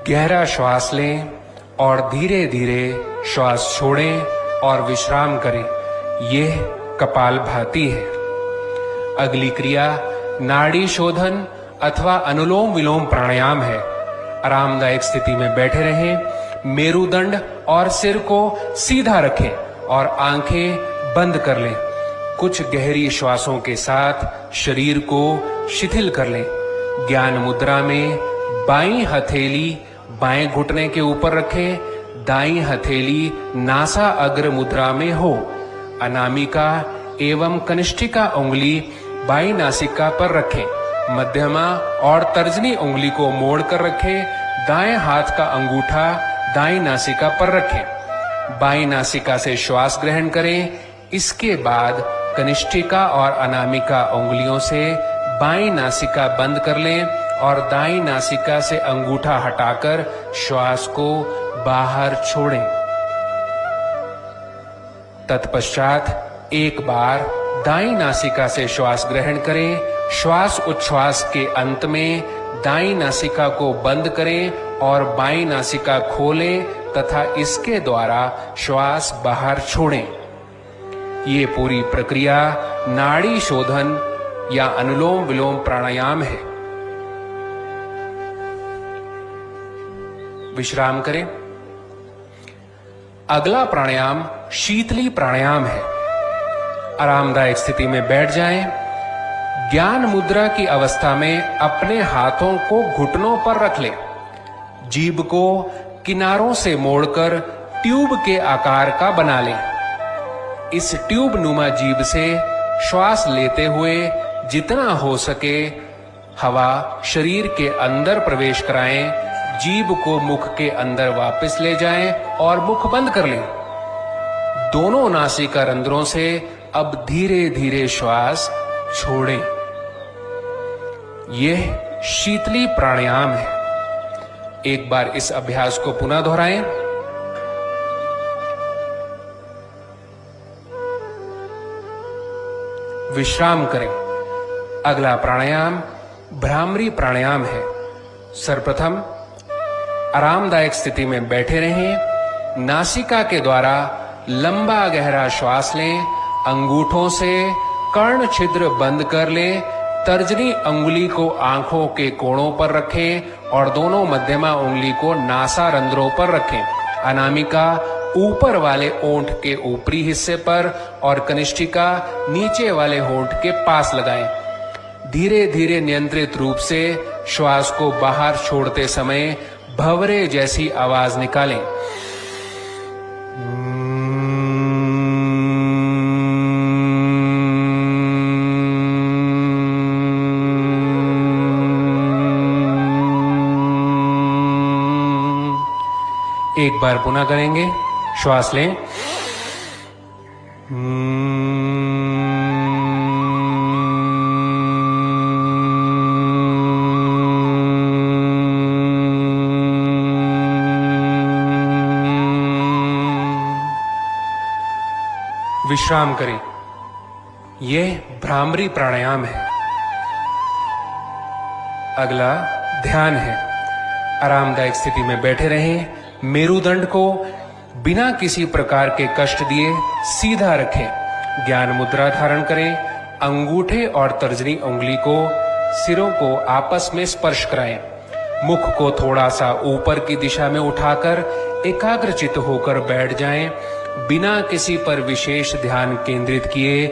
गहरा श्वास लें और धीरे धीरे श्वास छोड़ें और विश्राम करें। यह कपालभाति है। अगली क्रिया नाड़ी शोधन अथवा अनुलोम विलोम प्राणायाम है। आरामदायक स्थिति में बैठे रहें, मेरुदंड और सिर को सीधा रखें और आंखें बंद कर लें। कुछ गहरी श्वासों के साथ शरीर को शिथिल कर लें। ज्ञान मुद्रा में बाईं हथेली बाएं घुटने के ऊपर रखें, दाईं हथेली नासा अग्र मुद्रा में हो। अनामिका एवं कनिष्ठिका उंगली बाईं नासिका पर रखें। मध्यमा और तर्जनी उंगली को मोड़कर रखें। दाएं हाथ का अंगूठा दाईं नासिका पर रखें। बाईं नासिका से श्वास ग्रहण करें। इसके बाद कनिष्ठिका और अनामिका उंगलियों से बाईं नासिका बंद कर लें और दाईं नासिका से अंगूठा हटाकर श्वास को बाहर छोड़ें। तत्पश्चात एक बार दाईं नासिका से श्वास ग्रहण करें। श्वास उच्छ्वास के अंत में दाईं नासिका को बंद करें और बाईं नासिका खोलें तथा इसके द्वारा श्वास बाहर छोड़ें। ये पूरी प्रक्रिया नाड़ी शोधन या अनुलोम विलोम प्राणायाम है। विश्राम करें। अगला प्राणायाम शीतली प्राणायाम है। आरामदायक स्थिति में बैठ जाएं। ज्ञान मुद्रा की अवस्था में अपने हाथों को घुटनों पर रख लें। जीभ को किनारों से मोड़कर ट्यूब के आकार का बना लें। इस ट्यूब नुमा जीभ से श्वास लेते हुए जितना हो सके हवा शरीर के अंदर प्रवेश कराएं। जीभ को मुख के अंदर वापस ले जाएं और मुख बंद कर लें। दोनों नासिका रंध्रों से अब धीरे धीरे श्वास छोड़ें। यह शीतली प्राणायाम है। एक बार इस अभ्यास को पुनः दोहराएं। विश्राम करें। अगला प्राणायाम भ्रामरी प्राणायाम है। सर्वप्रथम आरामदायक स्थिति में बैठे रहें। नासिका के द्वारा लंबा गहरा श्वास लें। अंगूठों से कर्ण छिद्र बंद कर लें। तर्जनी उंगली को आंखों के कोणों पर रखें और दोनों मध्यमा उंगली को नासा रंध्रों पर रखें। अनामिका ऊपर वाले ओंठ के ऊपरी हिस्से पर और कनिष्ठिका नीचे वाले होंठ के पास लगाएं। धीरे धीरे नियंत्रित रूप से श्वास को बाहर छोड़ते समय भंवरे जैसी आवाज निकालें। एक बार पुनः करेंगे। श्वास लें। विश्राम करें। यह भ्रामरी प्राणायाम है। अगला ध्यान है। आरामदायक स्थिति में बैठे रहें। मेरुदंड को बिना किसी प्रकार के कष्ट दिए सीधा रखें। ज्ञान मुद्रा धारण करें। अंगूठे और तर्जनी उंगली को सिरों को आपस में स्पर्श कराएं। मुख को थोड़ा सा ऊपर की दिशा में उठाकर एकाग्रचित्त होकर बैठ जाएं। बिना किसी पर विशेष ध्यान केंद्रित किए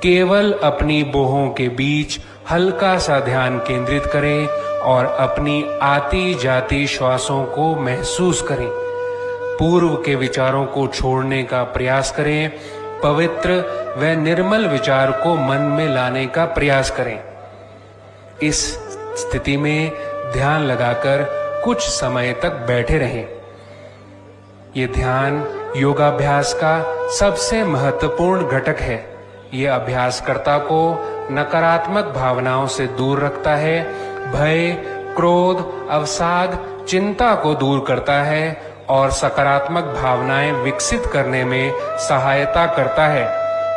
केवल अपनी बोहों के बीच हल्का सा ध्यान केंद्रित करें और अपनी आती जाती श्वासों को महसूस करें। पूर्व के विचारों को छोड़ने का प्रयास करें। पवित्र व निर्मल विचार को मन में लाने का प्रयास करें। इस स्थिति में ध्यान लगाकर कुछ समय तक बैठे रहें। ये ध्यान योगाभ्यास का सबसे महत्वपूर्ण घटक है। ये अभ्यासकर्ता को नकारात्मक भावनाओं से दूर रखता है, भय, क्रोध, अवसाद, चिंता को दूर करता है और सकारात्मक भावनाएं विकसित करने में सहायता करता है।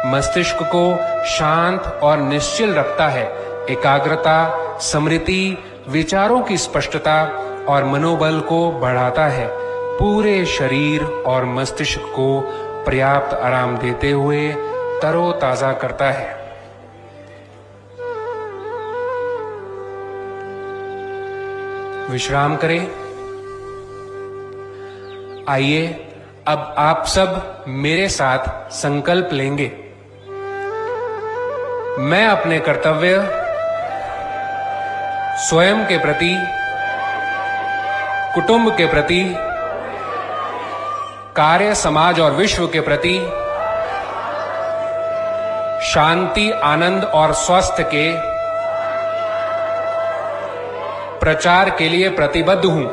मस्तिष्क को शांत और निश्चल रखता है। एकाग्रता, स्मृति, विचारों की स्पष्टता और मनोबल को बढ़ाता है। पूरे शरीर और मस्तिष्क को पर्याप्त आराम देते हुए तरोताजा करता है। विश्राम करें। आइए अब आप सब मेरे साथ संकल्प लेंगे। मैं अपने कर्तव्य स्वयं के प्रति, कुटुंब के प्रति, कार्य, समाज और विश्व के प्रति शांति, आनंद और स्वास्थ्य के प्रचार के लिए प्रतिबद्ध हूं।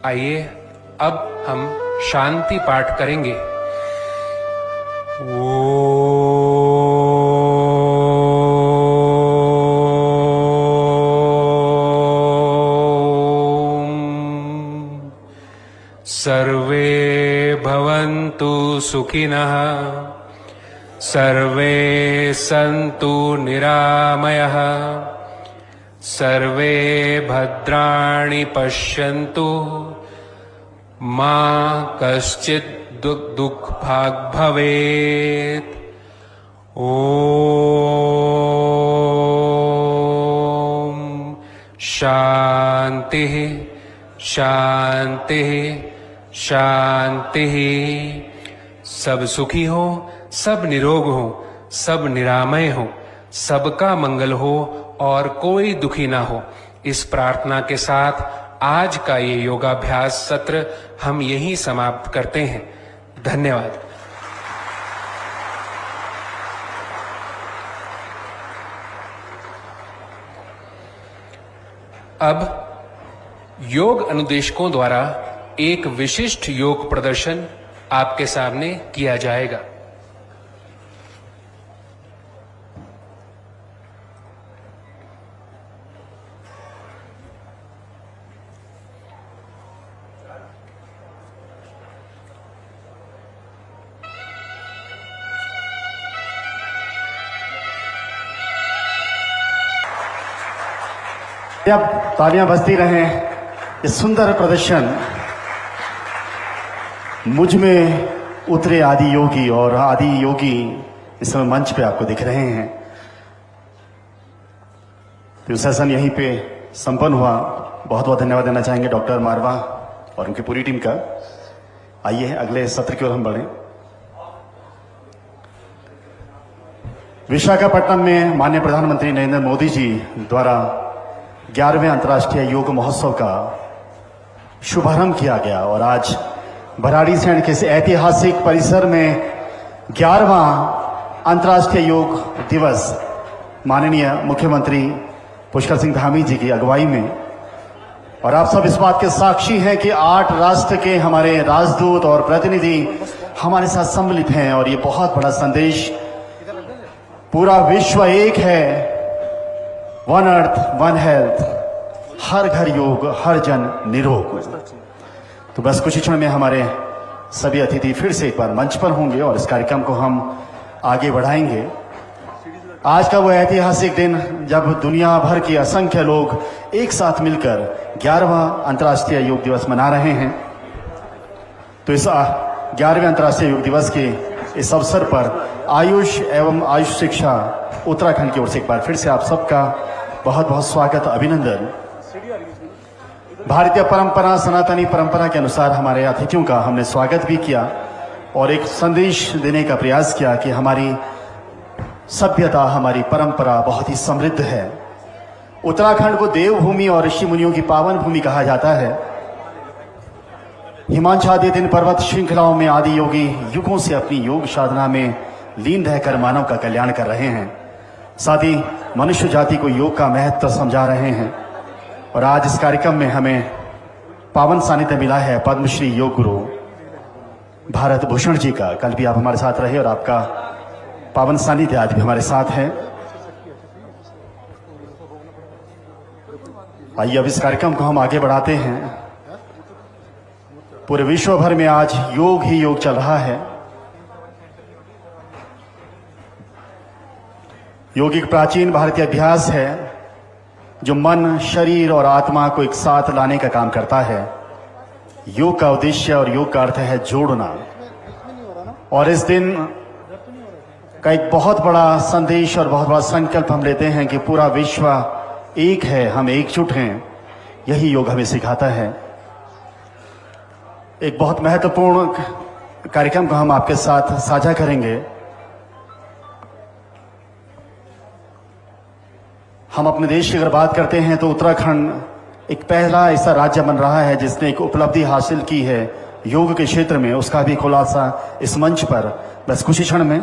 आइए अब हम शांति पाठ करेंगे। सर्वे भवन्तु सुखिनः, सर्वे सन्तु निरामयः, सर्वे भद्राणि पश्यन्तु, मा कश्चित् दुःखभाग् भवेत्। ॐ शान्तिः शान्तिः शान्तिः। सब सुखी हो, सब निरोग हो, सब निरामय हो, सबका मंगल हो और कोई दुखी ना हो। इस प्रार्थना के साथ आज का ये योगाभ्यास सत्र हम यहीं समाप्त करते हैं। धन्यवाद। अब योग अनुदेशकों द्वारा एक विशिष्ट योग प्रदर्शन आपके सामने किया जाएगा। अब तालियां बजती रहें। ये सुंदर प्रदर्शन मुझ में उतरे आदि योगी, और आदि योगी इस समय मंच पे आपको दिख रहे हैं। तो सेशन यहीं पे संपन्न हुआ। बहुत बहुत धन्यवाद देना चाहेंगे डॉक्टर मारवा और उनकी पूरी टीम का। आइए अगले सत्र की ओर हम बढ़ें। विशाखापट्टनम में माननीय प्रधानमंत्री नरेंद्र मोदी जी द्वारा 11वें अंतर्राष्ट्रीय योग महोत्सव का शुभारंभ किया गया और आज भराड़ीसैंण के ऐतिहासिक परिसर में 11वां अंतर्राष्ट्रीय योग दिवस माननीय मुख्यमंत्री पुष्कर सिंह धामी जी की अगुवाई में, और आप सब इस बात के साक्षी हैं कि 8 राष्ट्र के हमारे राजदूत और प्रतिनिधि हमारे साथ सम्मिलित हैं। और ये बहुत बड़ा संदेश, पूरा विश्व एक है, वन अर्थ वन हेल्थ, हर घर योग, हर जन निरोग। तो बस कुछ ही क्षण में हमारे सभी अतिथि फिर से एक बार मंच पर होंगे और इस कार्यक्रम को हम आगे बढ़ाएंगे। आज का वो ऐतिहासिक दिन जब दुनिया भर के असंख्य लोग एक साथ मिलकर 11वां अंतर्राष्ट्रीय योग दिवस मना रहे हैं। तो इस 11वें अंतर्राष्ट्रीय योग दिवस के इस अवसर पर आयुष एवं आयुष शिक्षा उत्तराखंड की ओर से एक बार फिर से आप सबका बहुत बहुत स्वागत, अभिनंदन। भारतीय परंपरा, सनातनी परंपरा के अनुसार हमारे अतिथियों का हमने स्वागत भी किया और एक संदेश देने का प्रयास किया कि हमारी सभ्यता, हमारी परंपरा बहुत ही समृद्ध है। उत्तराखंड को देवभूमि और ऋषि मुनियों की पावन भूमि कहा जाता है। हिमांचलादि पर्वत श्रृंखलाओं में आदि योगी युगों से अपनी योग साधना में लीन रहकर मानव का कल्याण कर रहे हैं, साथ ही मनुष्य जाति को योग का महत्व समझा रहे हैं। और आज इस कार्यक्रम में हमें पावन सानिध्य मिला है पद्मश्री योग गुरु भारत भूषण जी का। कल भी आप हमारे साथ रहे और आपका पावन सानिध्य आज भी हमारे साथ है। आइए अब इस कार्यक्रम को हम आगे बढ़ाते हैं। पूरे विश्व भर में आज योग ही योग चल रहा है। योग एक प्राचीन भारतीय अभ्यास है जो मन, शरीर और आत्मा को एक साथ लाने का काम करता है। योग का उद्देश्य और योग का अर्थ है जोड़ना। और इस दिन का एक बहुत बड़ा संदेश और बहुत बड़ा संकल्प हम लेते हैं कि पूरा विश्व एक है, हम एकजुट हैं। यही योग हमें सिखाता है। एक बहुत महत्वपूर्ण कार्यक्रम को हम आपके साथ साझा करेंगे। हम अपने देश की अगर बात करते हैं तो उत्तराखंड एक पहला ऐसा राज्य बन रहा है जिसने एक उपलब्धि हासिल की है योग के क्षेत्र में। उसका भी खुलासा इस मंच पर बस कुछ ही क्षण में।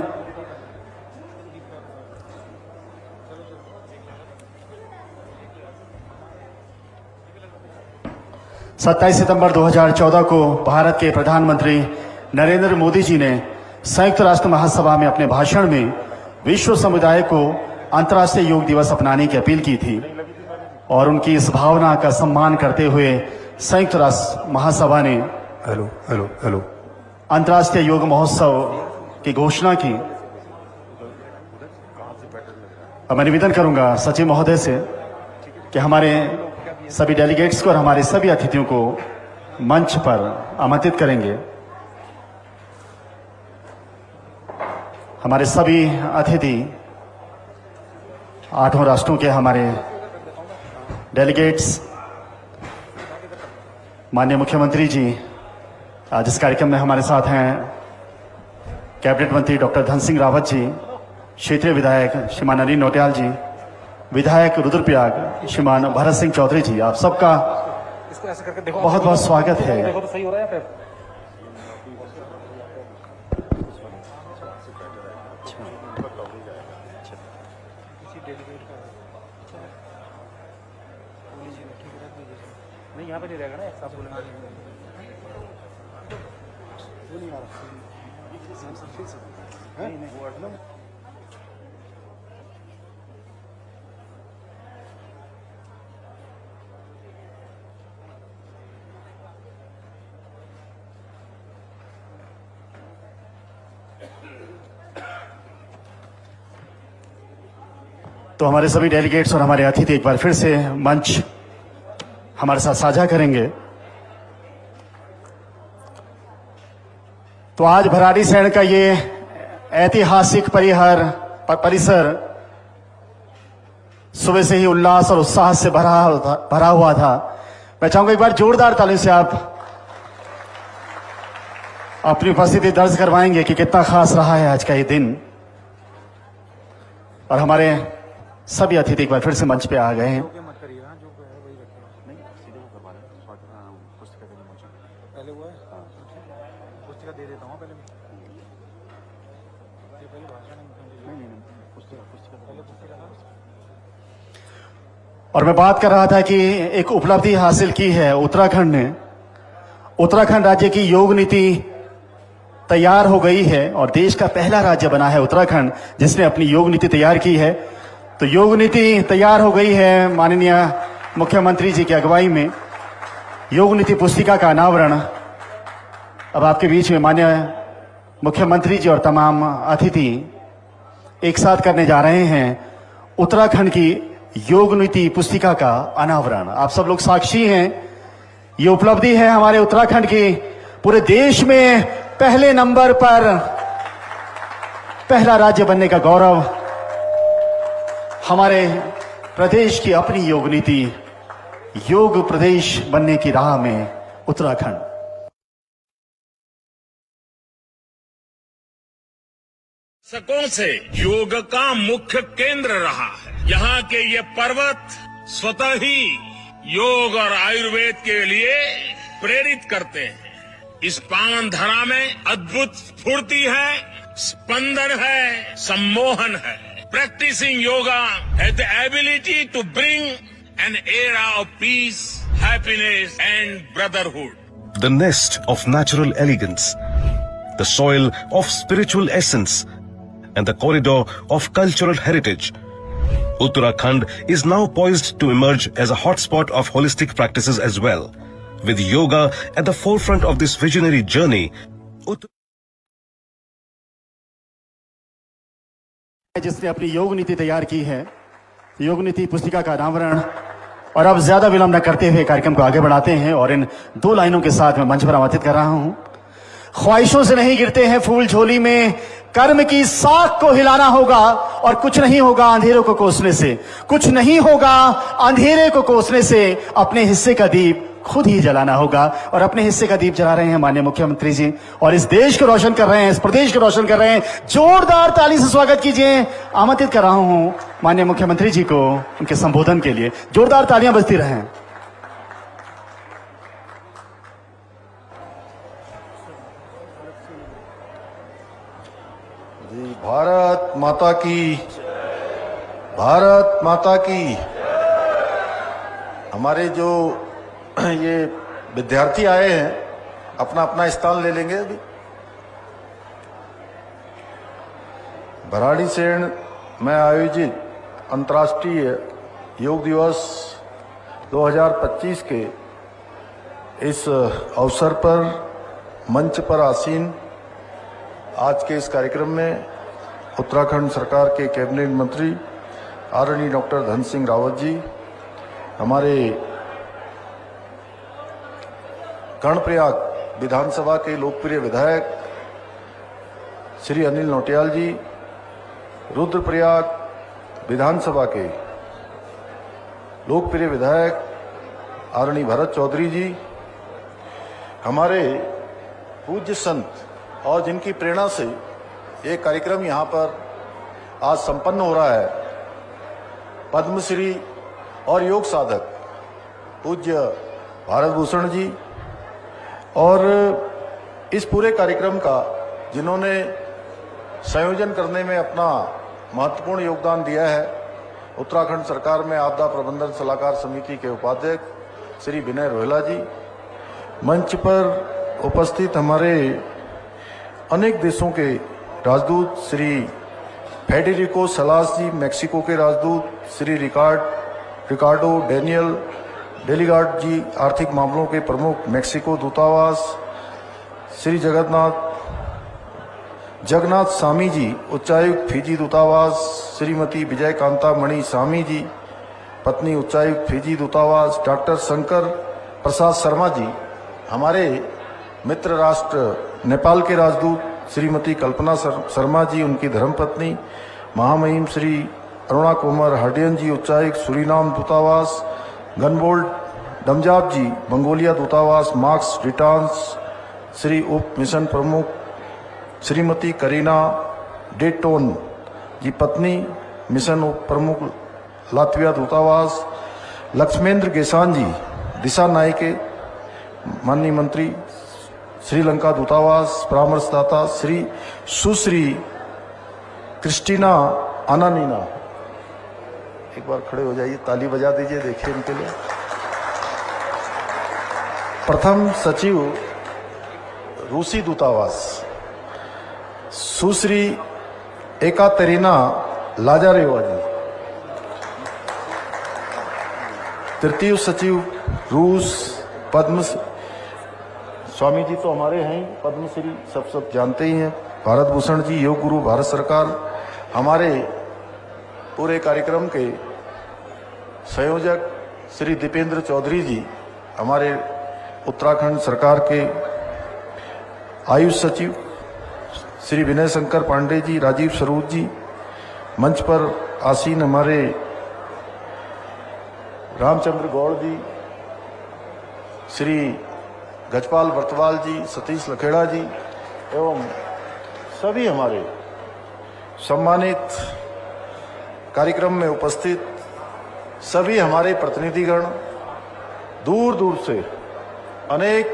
सत्ताईस सितंबर 2014 को भारत के प्रधानमंत्री नरेंद्र मोदी जी ने संयुक्त राष्ट्र महासभा में अपने भाषण में विश्व समुदाय को अंतर्राष्ट्रीय योग दिवस अपनाने की अपील की थी। और उनकी इस भावना का सम्मान करते हुए संयुक्त राष्ट्र महासभा ने अंतर्राष्ट्रीय योग महोत्सव की घोषणा की। अब मैं निवेदन करूंगा सचिव महोदय से कि हमारे सभी डेलीगेट्स को और हमारे सभी अतिथियों को मंच पर आमंत्रित करेंगे। हमारे सभी अतिथि 8 राष्ट्रों के हमारे डेलीगेट्स, माननीय मुख्यमंत्री जी आज इस कार्यक्रम में हमारे साथ हैं। कैबिनेट मंत्री डॉक्टर धन सिंह रावत जी, क्षेत्रीय विधायक श्रीमान नलिन नौटियाल जी, विधायक रुद्रप्रयाग श्रीमान भरत सिंह चौधरी जी, आप सबका बहुत बहुत स्वागत है। यहाँ पे नहीं रहेगा ना, साफ बोलेंगे। तो हमारे सभी डेलीगेट्स और हमारे अतिथि एक बार फिर से मंच हमारे साथ साझा करेंगे। तो आज भराड़ीसैंण का ये ऐतिहासिक परिसर सुबह से ही उल्लास और उत्साह से भरा हुआ था। मैं चाहूंगा एक बार जोरदार तालियों से आप अपनी उपस्थिति दर्ज करवाएंगे कि कितना खास रहा है आज का ये दिन। और हमारे सभी अतिथि एक बार फिर से मंच पे आ गए हैं। और मैं बात कर रहा था कि एक उपलब्धि हासिल की है उत्तराखंड ने। उत्तराखंड राज्य की योग नीति तैयार हो गई है और देश का पहला राज्य बना है उत्तराखंड जिसने अपनी योग नीति तैयार की है। तो योग नीति तैयार हो गई है माननीय मुख्यमंत्री जी की अगुवाई में। योग नीति पुस्तिका का अनावरण अब आपके बीच में माननीय मुख्यमंत्री जी और तमाम अतिथि एक साथ करने जा रहे हैं। उत्तराखंड की योग नीति पुस्तिका का अनावरण आप सब लोग साक्षी हैं। ये उपलब्धि है हमारे उत्तराखंड की। पूरे देश में पहले नंबर पर पहला राज्य बनने का गौरव हमारे प्रदेश की अपनी योग नीति योग प्रदेश बनने की राह में उत्तराखंड। दशकों से योग का मुख्य केंद्र रहा है। यहाँ के ये पर्वत स्वतः ही योग और आयुर्वेद के लिए प्रेरित करते हैं। इस पावन धरा में अद्भुत स्फूर्ति है, स्पंदन है, सम्मोहन है। Practising yoga has the ability to bring an era of peace, happiness and brotherhood. The nest of natural elegance, the soil of spiritual essence, and the corridor of cultural heritage. Uttarakhand is now poised to emerge as a hotspot of holistic practices as well. With yoga at the forefront of this visionary journey, जिसने अपनी योग नीति तैयार की है, योग नीति पुस्तिका का अनावरण। और अब ज्यादा विलंब न करते हुए कार्यक्रम को आगे बढ़ाते हैं और इन 2 लाइनों के साथ मैं मंच पर आमंत्रित कर रहा हूं। ख्वाहिशों से नहीं गिरते हैं फूल झोली में, कर्म की साख को हिलाना होगा और कुछ नहीं होगा अंधेरों को कोसने से, कुछ नहीं होगा अंधेरे को कोसने से। अपने हिस्से का दीप खुद ही जलाना होगा और अपने हिस्से का दीप जला रहे हैं माननीय मुख्यमंत्री जी और इस देश को रोशन कर रहे हैं, इस प्रदेश को रोशन कर रहे हैं। जोरदार ताली से स्वागत कीजिए। आमंत्रित कर रहा हूं माननीय मुख्यमंत्री जी को उनके संबोधन के लिए। जोरदार तालियां बजती रहें। भारत माता की, भारत माता की। हमारे जो ये विद्यार्थी आए हैं अपना अपना स्थान ले लेंगे। अभी भराड़ीसेन में आयोजित अंतर्राष्ट्रीय योग दिवस 2025 के इस अवसर पर मंच पर आसीन आज के इस कार्यक्रम में उत्तराखंड सरकार के कैबिनेट मंत्री आदरणीय डॉक्टर धन सिंह रावत जी, हमारे कर्णप्रयाग विधानसभा के लोकप्रिय विधायक श्री अनिल नौटियाल जी, रुद्रप्रयाग विधानसभा के लोकप्रिय विधायक आदरणीय भरत चौधरी जी, हमारे पूज्य संत और जिनकी प्रेरणा से ये कार्यक्रम यहाँ पर आज संपन्न हो रहा है, पद्मश्री और योग साधक पूज्य भारत भूषण जी, और इस पूरे कार्यक्रम का जिन्होंने संयोजन करने में अपना महत्वपूर्ण योगदान दिया है, उत्तराखंड सरकार में आपदा प्रबंधन सलाहकार समिति के उपाध्यक्ष श्री विनय रोहेला जी, मंच पर उपस्थित हमारे अनेक देशों के राजदूत श्री फेडेरिको सलास जी, मैक्सिको के राजदूत श्री रिकार्डो डेनियल डेलीगार्ड जी, आर्थिक मामलों के प्रमुख मैक्सिको दूतावास श्री जगन्नाथ सामी जी, उच्चायुक्त फिजी दूतावास श्रीमती विजय कांता मणि सामी जी, पत्नी उच्चायुक्त फिजी दूतावास डॉक्टर शंकर प्रसाद शर्मा जी, हमारे मित्र राष्ट्र नेपाल के राजदूत श्रीमती कल्पना शर्मा जी, उनकी धर्मपत्नी महामहिम श्री अरुणा कुमार हार्डियन जी, उच्चायुक्त सूरीनाम दूतावास, गनबोल्ड डमजाब जी, मंगोलिया दूतावास, मार्क्स रिटार्न्स श्री उप मिशन प्रमुख श्रीमती करीना डेटोन जी, पत्नी मिशन उप प्रमुख लातविया दूतावास, लक्ष्मेंद्र गेसान जी, दिशा नायके माननीय मंत्री श्रीलंका दूतावास, परामर्शदाता श्री सुश्री क्रिस्टीना आनानीना, एक बार खड़े हो जाइए, ताली बजा दीजिए, देखिए इनके लिए। प्रथम सचिव रूसी दूतावास सुश्री एकातेरिना लाजारेवा जी, तृतीय सचिव रूस पद्म स्वामी जी तो हमारे हैं पद्मश्री, सब जानते ही हैं, भारत भूषण जी, योग गुरु भारत सरकार। हमारे पूरे कार्यक्रम के संयोजक श्री दीपेंद्र चौधरी जी, हमारे उत्तराखंड सरकार के आयुष सचिव श्री विनय शंकर पांडे जी, राजीव स्वरूप जी, मंच पर आसीन हमारे रामचंद्र गौड़ जी, श्री गजपाल बर्तवाल जी, सतीश लखेड़ा जी एवं सभी हमारे सम्मानित कार्यक्रम में उपस्थित सभी हमारे प्रतिनिधिगण, दूर दूर से अनेक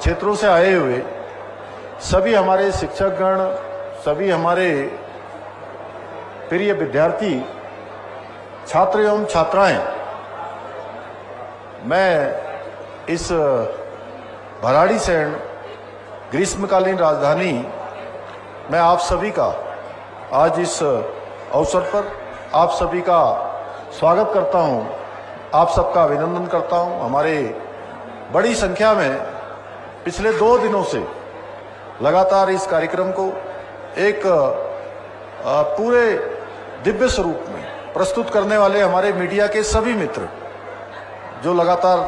क्षेत्रों से आए हुए सभी हमारे शिक्षकगण, सभी हमारे प्रिय विद्यार्थी, छात्र एवं छात्राएं, मैं इस भराड़ीसैंण ग्रीष्मकालीन राजधानी में आप सभी का आज इस अवसर पर आप सभी का स्वागत करता हूं, आप सबका अभिनंदन करता हूं। हमारे बड़ी संख्या में पिछले 2 दिनों से लगातार इस कार्यक्रम को एक पूरे दिव्य स्वरूप में प्रस्तुत करने वाले हमारे मीडिया के सभी मित्र जो लगातार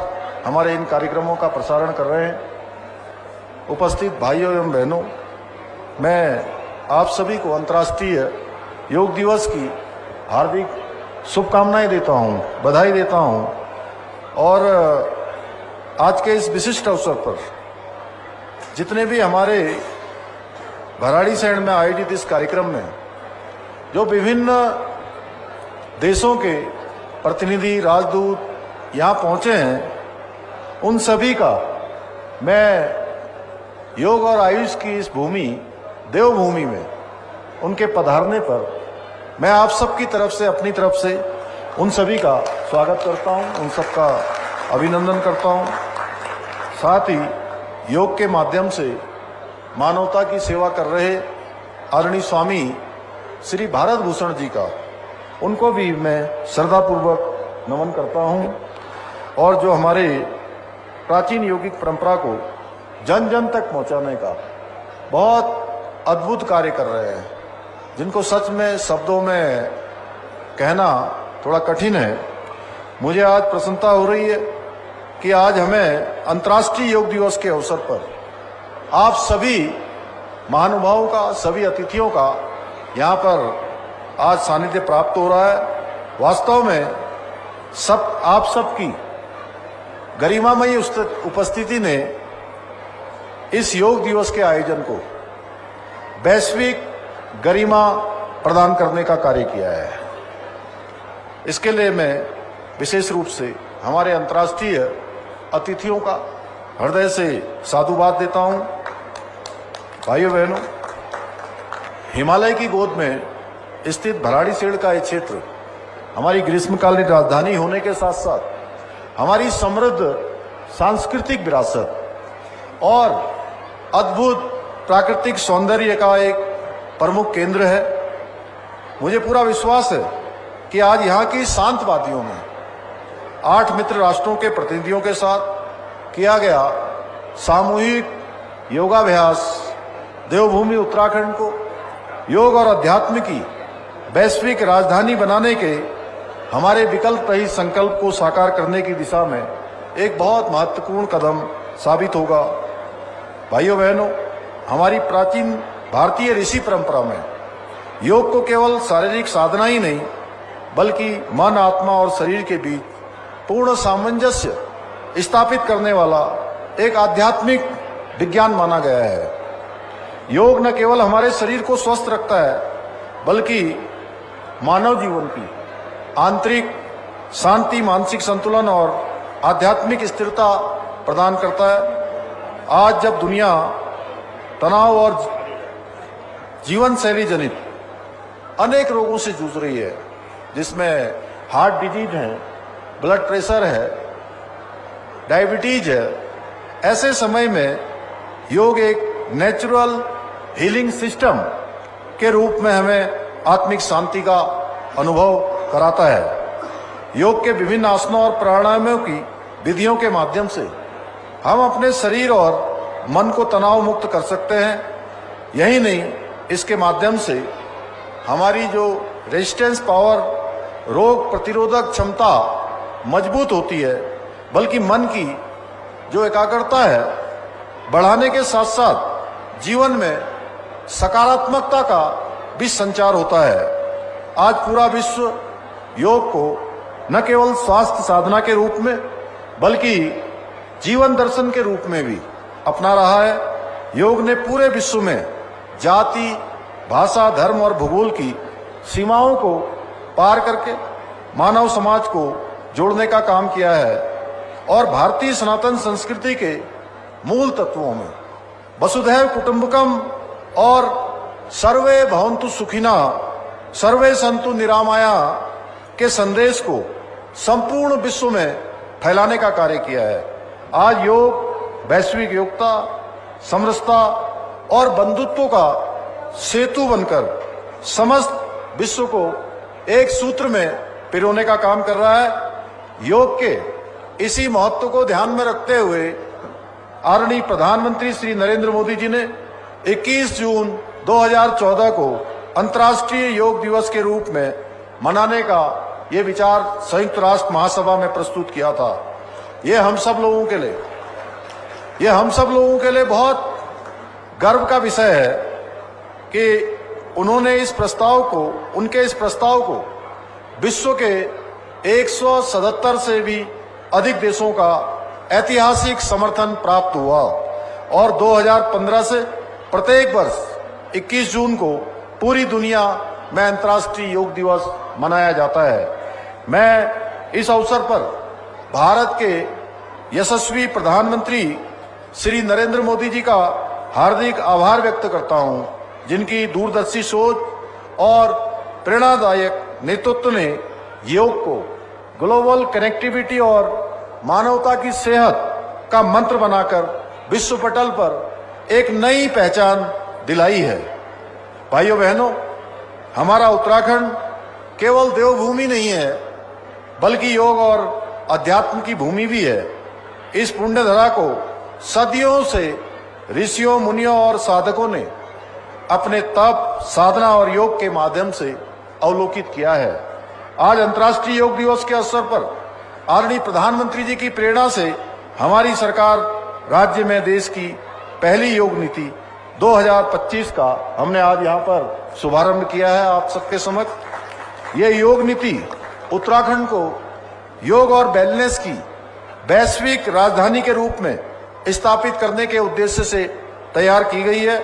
हमारे इन कार्यक्रमों का प्रसारण कर रहे हैं, उपस्थित भाइयों एवं बहनों, मैं आप सभी को अंतर्राष्ट्रीय योग दिवस की हार्दिक शुभकामनाएं देता हूं, बधाई देता हूं। और आज के इस विशिष्ट अवसर पर जितने भी हमारे भराड़ीसैंण में आयोजित इस कार्यक्रम में जो विभिन्न देशों के प्रतिनिधि, राजदूत यहाँ पहुंचे हैं, उन सभी का मैं योग और आयुष की इस भूमि, देवभूमि में उनके पधारने पर मैं आप सबकी तरफ से, अपनी तरफ से उन सभी का स्वागत करता हूं, उन सबका अभिनंदन करता हूं। साथ ही योग के माध्यम से मानवता की सेवा कर रहे आदरणीय स्वामी श्री भारत भूषण जी का, उनको भी मैं श्रद्धापूर्वक नमन करता हूं। और जो हमारे प्राचीन यौगिक परंपरा को जन जन तक पहुंचाने का बहुत अद्भुत कार्य कर रहे हैं, जिनको सच में शब्दों में कहना थोड़ा कठिन है। मुझे आज प्रसन्नता हो रही है कि आज हमें अंतर्राष्ट्रीय योग दिवस के अवसर पर आप सभी महानुभावों का, सभी अतिथियों का यहाँ पर आज सानिध्य प्राप्त हो रहा है। वास्तव में आप सबकी गरिमामयी उपस्थिति ने इस योग दिवस के आयोजन को वैश्विक गरिमा प्रदान करने का कार्य किया है। इसके लिए मैं विशेष रूप से हमारे अंतर्राष्ट्रीय अतिथियों का हृदय से साधुवाद देता हूं। भाइयों बहनों, हिमालय की गोद में स्थित भराड़ीसैंण का ये क्षेत्र हमारी ग्रीष्मकालीन राजधानी होने के साथ साथ हमारी समृद्ध सांस्कृतिक विरासत और अद्भुत प्राकृतिक सौंदर्य का एक प्रमुख केंद्र है। मुझे पूरा विश्वास है कि आज यहाँ की शांत वादियों में 8 मित्र राष्ट्रों के प्रतिनिधियों के साथ किया गया सामूहिक योगाभ्यास देवभूमि उत्तराखंड को योग और अध्यात्म की वैश्विक राजधानी बनाने के हमारे विकल्प रहित संकल्प को साकार करने की दिशा में एक बहुत महत्वपूर्ण कदम साबित होगा। भाइयों बहनों, हमारी प्राचीन भारतीय ऋषि परंपरा में योग को केवल शारीरिक साधना ही नहीं, बल्कि मन, आत्मा और शरीर के बीच पूर्ण सामंजस्य स्थापित करने वाला एक आध्यात्मिक विज्ञान माना गया है। योग न केवल हमारे शरीर को स्वस्थ रखता है, बल्कि मानव जीवन की आंतरिक शांति, मानसिक संतुलन और आध्यात्मिक स्थिरता प्रदान करता है। आज जब दुनिया तनाव और जीवन शैली जनित अनेक रोगों से जूझ रही है, जिसमें हार्ट डिजीज है, ब्लड प्रेशर है, डायबिटीज है, ऐसे समय में योग एक नेचुरल हीलिंग सिस्टम के रूप में हमें आत्मिक शांति का अनुभव कराता है। योग के विभिन्न आसनों और प्राणायामों की विधियों के माध्यम से हम अपने शरीर और मन को तनाव मुक्त कर सकते हैं। यही नहीं, इसके माध्यम से हमारी जो रेजिस्टेंस पावर, रोग प्रतिरोधक क्षमता मजबूत होती है, बल्कि मन की जो एकाग्रता है बढ़ाने के साथ साथ जीवन में सकारात्मकता का भी संचार होता है। आज पूरा विश्व योग को न केवल स्वास्थ्य साधना के रूप में, बल्कि जीवन दर्शन के रूप में भी अपना रहा है। योग ने पूरे विश्व में जाति, भाषा, धर्म और भूगोल की सीमाओं को पार करके मानव समाज को जोड़ने का काम किया है और भारतीय सनातन संस्कृति के मूल तत्वों में वसुधैव कुटुंबकम और सर्वे भवन्तु सुखिना सर्वे सन्तु निरामया के संदेश को संपूर्ण विश्व में फैलाने का कार्य किया है। आज योग वैश्विक एकता, समरसता और बंधुत्व का सेतु बनकर समस्त विश्व को एक सूत्र में पिरोने का काम कर रहा है। योग के इसी महत्व को ध्यान में रखते हुए आदरणीय प्रधानमंत्री श्री नरेंद्र मोदी जी ने 21 जून 2014 को अंतर्राष्ट्रीय योग दिवस के रूप में मनाने का ये विचार संयुक्त राष्ट्र महासभा में प्रस्तुत किया था। ये हम सब लोगों के लिए बहुत गर्व का विषय है कि उन्होंने उनके इस प्रस्ताव को विश्व के 177 से भी अधिक देशों का ऐतिहासिक समर्थन प्राप्त हुआ और 2015 से प्रत्येक वर्ष 21 जून को पूरी दुनिया में अंतर्राष्ट्रीय योग दिवस मनाया जाता है। मैं इस अवसर पर भारत के यशस्वी प्रधानमंत्री श्री नरेंद्र मोदी जी का हार्दिक आभार व्यक्त करता हूं, जिनकी दूरदर्शी सोच और प्रेरणादायक नेतृत्व ने योग को ग्लोबल कनेक्टिविटी और मानवता की सेहत का मंत्र बनाकर विश्व पटल पर एक नई पहचान दिलाई है। भाइयों बहनों, हमारा उत्तराखंड केवल देवभूमि नहीं है बल्कि योग और अध्यात्म की भूमि भी है। इस पुण्य धरा को सदियों से ऋषियों, मुनियों और साधकों ने अपने तप, साधना और योग के माध्यम से अवलोकित किया है। आज अंतर्राष्ट्रीय योग दिवस के अवसर पर आदरणीय प्रधानमंत्री जी की प्रेरणा से हमारी सरकार राज्य में देश की पहली योग नीति 2025 का हमने आज यहाँ पर शुभारंभ किया है आप सबके समक्ष। ये योग नीति उत्तराखंड को योग और वेलनेस की वैश्विक राजधानी के रूप में स्थापित करने के उद्देश्य से तैयार की गई है,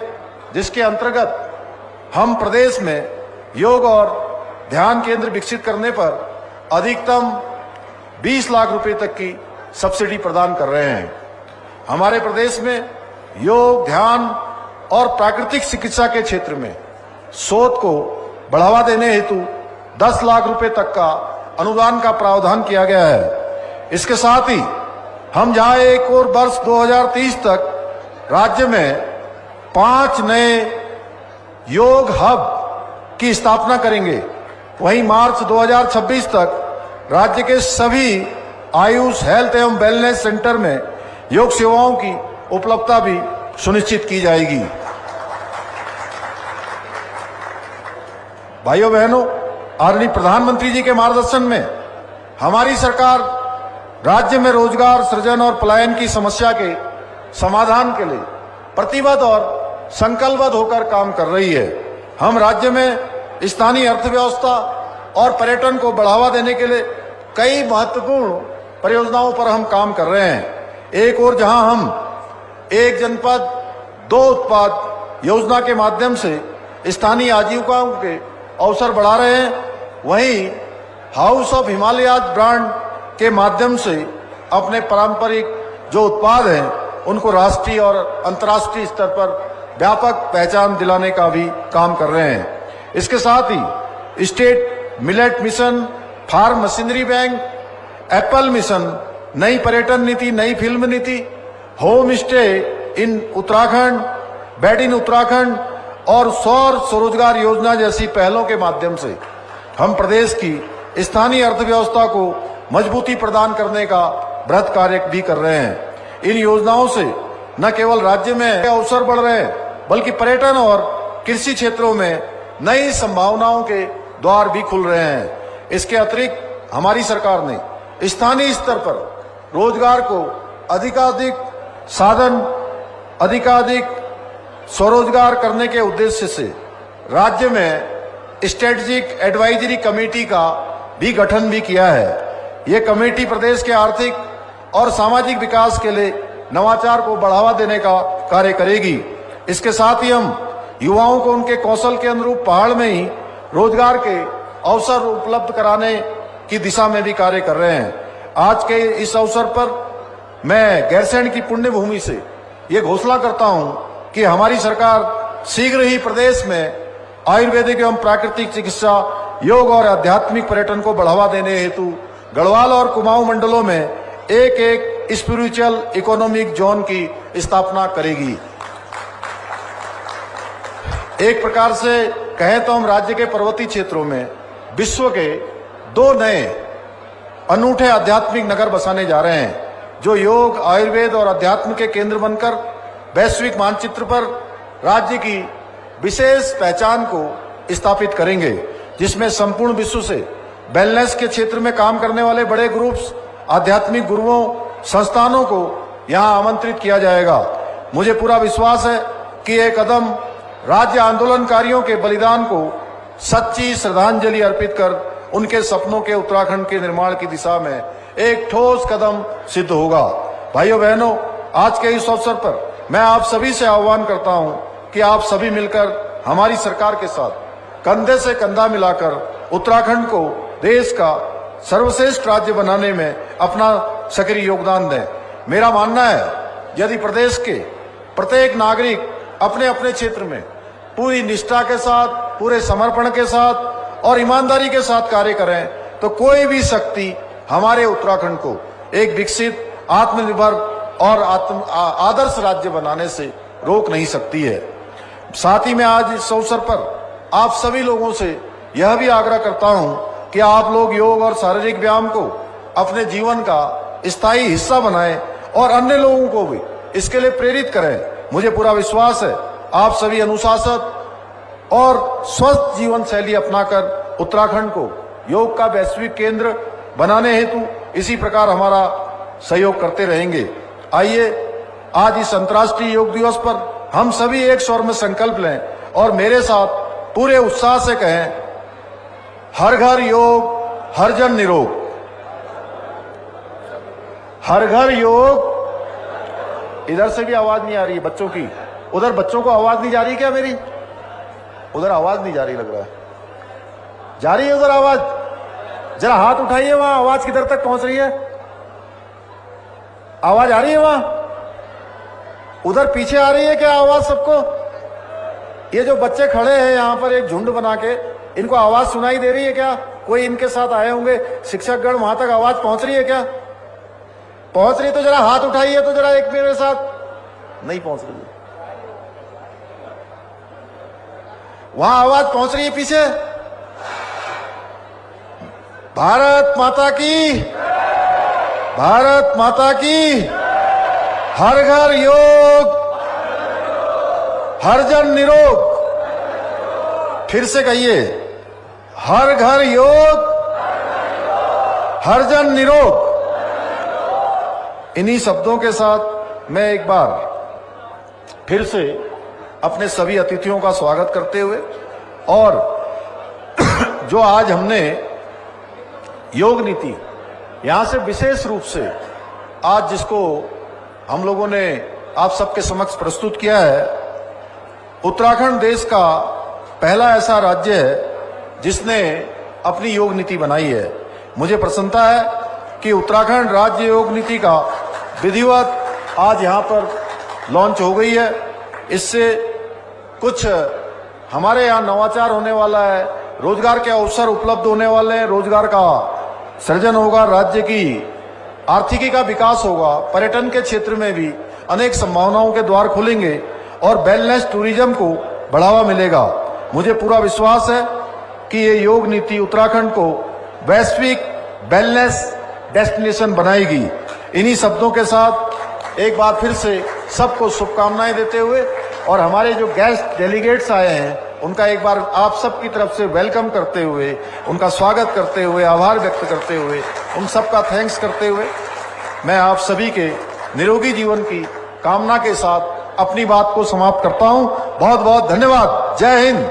जिसके अंतर्गत हम प्रदेश में योग और ध्यान केंद्र विकसित करने पर अधिकतम 20 लाख रुपए तक की सब्सिडी प्रदान कर रहे हैं। हमारे प्रदेश में योग, ध्यान और प्राकृतिक चिकित्सा के क्षेत्र में शोध को बढ़ावा देने हेतु 10 लाख रुपए तक का अनुदान का प्रावधान किया गया है। इसके साथ ही हम जहां एक और वर्ष 2030 तक राज्य में 5 नए योग हब की स्थापना करेंगे, वहीं मार्च 2026 तक राज्य के सभी आयुष, हेल्थ एवं वेलनेस सेंटर में योग सेवाओं की उपलब्धता भी सुनिश्चित की जाएगी। भाइयों बहनों, आदरणीय प्रधानमंत्री जी के मार्गदर्शन में हमारी सरकार राज्य में रोजगार सृजन और पलायन की समस्या के समाधान के लिए प्रतिबद्ध और संकल्पबद्ध होकर काम कर रही है। हम राज्य में स्थानीय अर्थव्यवस्था और पर्यटन को बढ़ावा देने के लिए कई महत्वपूर्ण परियोजनाओं पर हम काम कर रहे हैं। एक और जहां हम एक जनपद दो उत्पाद योजना के माध्यम से स्थानीय आजीविकाओं के अवसर बढ़ा रहे हैं, वहीं हाउस ऑफ हिमालयाज ब्रांड के माध्यम से अपने पारंपरिक जो उत्पाद हैं उनको राष्ट्रीय और अंतर्राष्ट्रीय स्तर पर व्यापक पहचान दिलाने का भी काम कर रहे हैं। इसके साथ ही state millet mission, farm machinery bank, apple mission, नई पर्यटन नीति, नई फिल्म नीति, home stay in Uttarakhand, bed in Uttarakhand और सौर स्वरोजगार योजना जैसी पहलों के माध्यम से हम प्रदेश की स्थानीय अर्थव्यवस्था को मजबूती प्रदान करने का बृहत कार्य भी कर रहे हैं। इन योजनाओं से न केवल राज्य में अवसर बढ़ रहे हैं बल्कि पर्यटन और कृषि क्षेत्रों में नई संभावनाओं के द्वार भी खुल रहे हैं। इसके अतिरिक्त हमारी सरकार ने स्थानीय स्तर पर रोजगार को अधिकाधिक साधन, अधिकाधिक स्वरोजगार करने के उद्देश्य से राज्य में स्ट्रेटेजिक एडवाइजरी कमेटी का भी गठन भी किया है। ये कमेटी प्रदेश के आर्थिक और सामाजिक विकास के लिए नवाचार को बढ़ावा देने का कार्य करेगी। इसके साथ ही हम युवाओं को उनके कौशल के अनुरूप पहाड़ में ही रोजगार के अवसर उपलब्ध कराने की दिशा में भी कार्य कर रहे हैं। आज के इस अवसर पर मैं गैरसैंण की पुण्य भूमि से ये घोषणा करता हूं कि हमारी सरकार शीघ्र ही प्रदेश में आयुर्वेदिक एवं प्राकृतिक चिकित्सा, योग और आध्यात्मिक पर्यटन को बढ़ावा देने हेतु गढ़वाल और कुमाऊं मंडलों में एक स्पिरिचुअल इकोनॉमिक जोन की स्थापना करेगी। एक प्रकार से कहें तो हम राज्य के पर्वतीय क्षेत्रों में विश्व के 2 नए अनूठे आध्यात्मिक नगर बसाने जा रहे हैं, जो योग, आयुर्वेद और अध्यात्म के केंद्र बनकर वैश्विक मानचित्र पर राज्य की विशेष पहचान को स्थापित करेंगे, जिसमें संपूर्ण विश्व से वेलनेस के क्षेत्र में काम करने वाले बड़े ग्रुप्स, आध्यात्मिक गुरुओं, संस्थानों को यहां आमंत्रित किया जाएगा। मुझे पूरा विश्वास है कि यह कदम राज्य आंदोलनकारियों के बलिदान को सच्ची श्रद्धांजलि अर्पित कर उनके सपनों के उत्तराखंड के निर्माण की दिशा में एक ठोस कदम सिद्ध होगा। भाइयों बहनों, आज के इस अवसर पर मैं आप सभी से आह्वान करता हूं कि आप सभी मिलकर हमारी सरकार के साथ कंधे से कंधा मिलाकर उत्तराखंड को देश का सर्वश्रेष्ठ राज्य बनाने में अपना सक्रिय योगदान दें। मेरा मानना है, यदि प्रदेश के प्रत्येक नागरिक अपने अपने क्षेत्र में पूरी निष्ठा के साथ, पूरे समर्पण के साथ और ईमानदारी के साथ कार्य करें, तो कोई भी शक्ति हमारे उत्तराखंड को एक विकसित, आत्मनिर्भर और आदर्श राज्य बनाने से रोक नहीं सकती है। साथ ही मैं आज इस अवसर पर आप सभी लोगों से यह भी आग्रह करता हूं कि आप लोग योग और शारीरिक व्यायाम को अपने जीवन का स्थायी हिस्सा बनाएं और अन्य लोगों को भी इसके लिए प्रेरित करें। मुझे पूरा विश्वास है आप सभी अनुशासित और स्वस्थ जीवन शैली अपनाकर उत्तराखंड को योग का वैश्विक केंद्र बनाने हेतु इसी प्रकार हमारा सहयोग करते रहेंगे। आइए आज इस अंतर्राष्ट्रीय योग दिवस पर हम सभी एक स्वर में संकल्प लें और मेरे साथ पूरे उत्साह से कहें, हर घर योग, हर जन निरोग। हर घर योग। इधर से भी आवाज नहीं आ रही है बच्चों की। उधर बच्चों को आवाज नहीं जा रही क्या मेरी? उधर आवाज नहीं जा रही लग रहा है। जा रही है उधर आवाज? जरा हाथ उठाइए, वहां आवाज किधर तक पहुंच रही है? आवाज आ रही है वहां? उधर पीछे आ रही है क्या आवाज सबको? ये जो बच्चे खड़े हैं यहां पर एक झुंड बना के, इनको आवाज सुनाई दे रही है क्या? कोई इनके साथ आए होंगे शिक्षकगण, वहां तक आवाज पहुंच रही है क्या? पहुंच रही तो जरा हाथ उठाइए तो जरा एक मेरे साथ। नहीं पहुंच रही है। वहां आवाज पहुंच रही है पीछे? भारत माता की, भारत माता की। हर घर योग, हर जन निरोग। फिर से कहिए, हर घर योग, हर जन निरोग। इन्हीं शब्दों के साथ मैं एक बार फिर से अपने सभी अतिथियों का स्वागत करते हुए और जो आज हमने योग नीति यहां से विशेष रूप से आज जिसको हम लोगों ने आप सबके समक्ष प्रस्तुत किया है, उत्तराखंड देश का पहला ऐसा राज्य है जिसने अपनी योग नीति बनाई है। मुझे प्रसन्नता है कि उत्तराखंड राज्य योग नीति का विधिवत आज यहां पर लॉन्च हो गई है। इससे कुछ हमारे यहाँ नवाचार होने वाला है, रोजगार के अवसर उपलब्ध होने वाले हैं, रोजगार का सृजन होगा, राज्य की आर्थिकी का विकास होगा, पर्यटन के क्षेत्र में भी अनेक संभावनाओं के द्वार खुलेंगे और वेलनेस टूरिज्म को बढ़ावा मिलेगा। मुझे पूरा विश्वास है कि ये योग नीति उत्तराखंड को वैश्विक वेलनेस डेस्टिनेशन बनाएगी। इन्हीं शब्दों के साथ एक बार फिर से सबको शुभकामनाएं देते हुए और हमारे जो गेस्ट डेलीगेट्स आए हैं उनका एक बार आप सबकी तरफ से वेलकम करते हुए, उनका स्वागत करते हुए, आभार व्यक्त करते हुए, उन सबका थैंक्स करते हुए मैं आप सभी के निरोगी जीवन की कामना के साथ अपनी बात को समाप्त करता हूं। बहुत बहुत धन्यवाद। जय हिंद।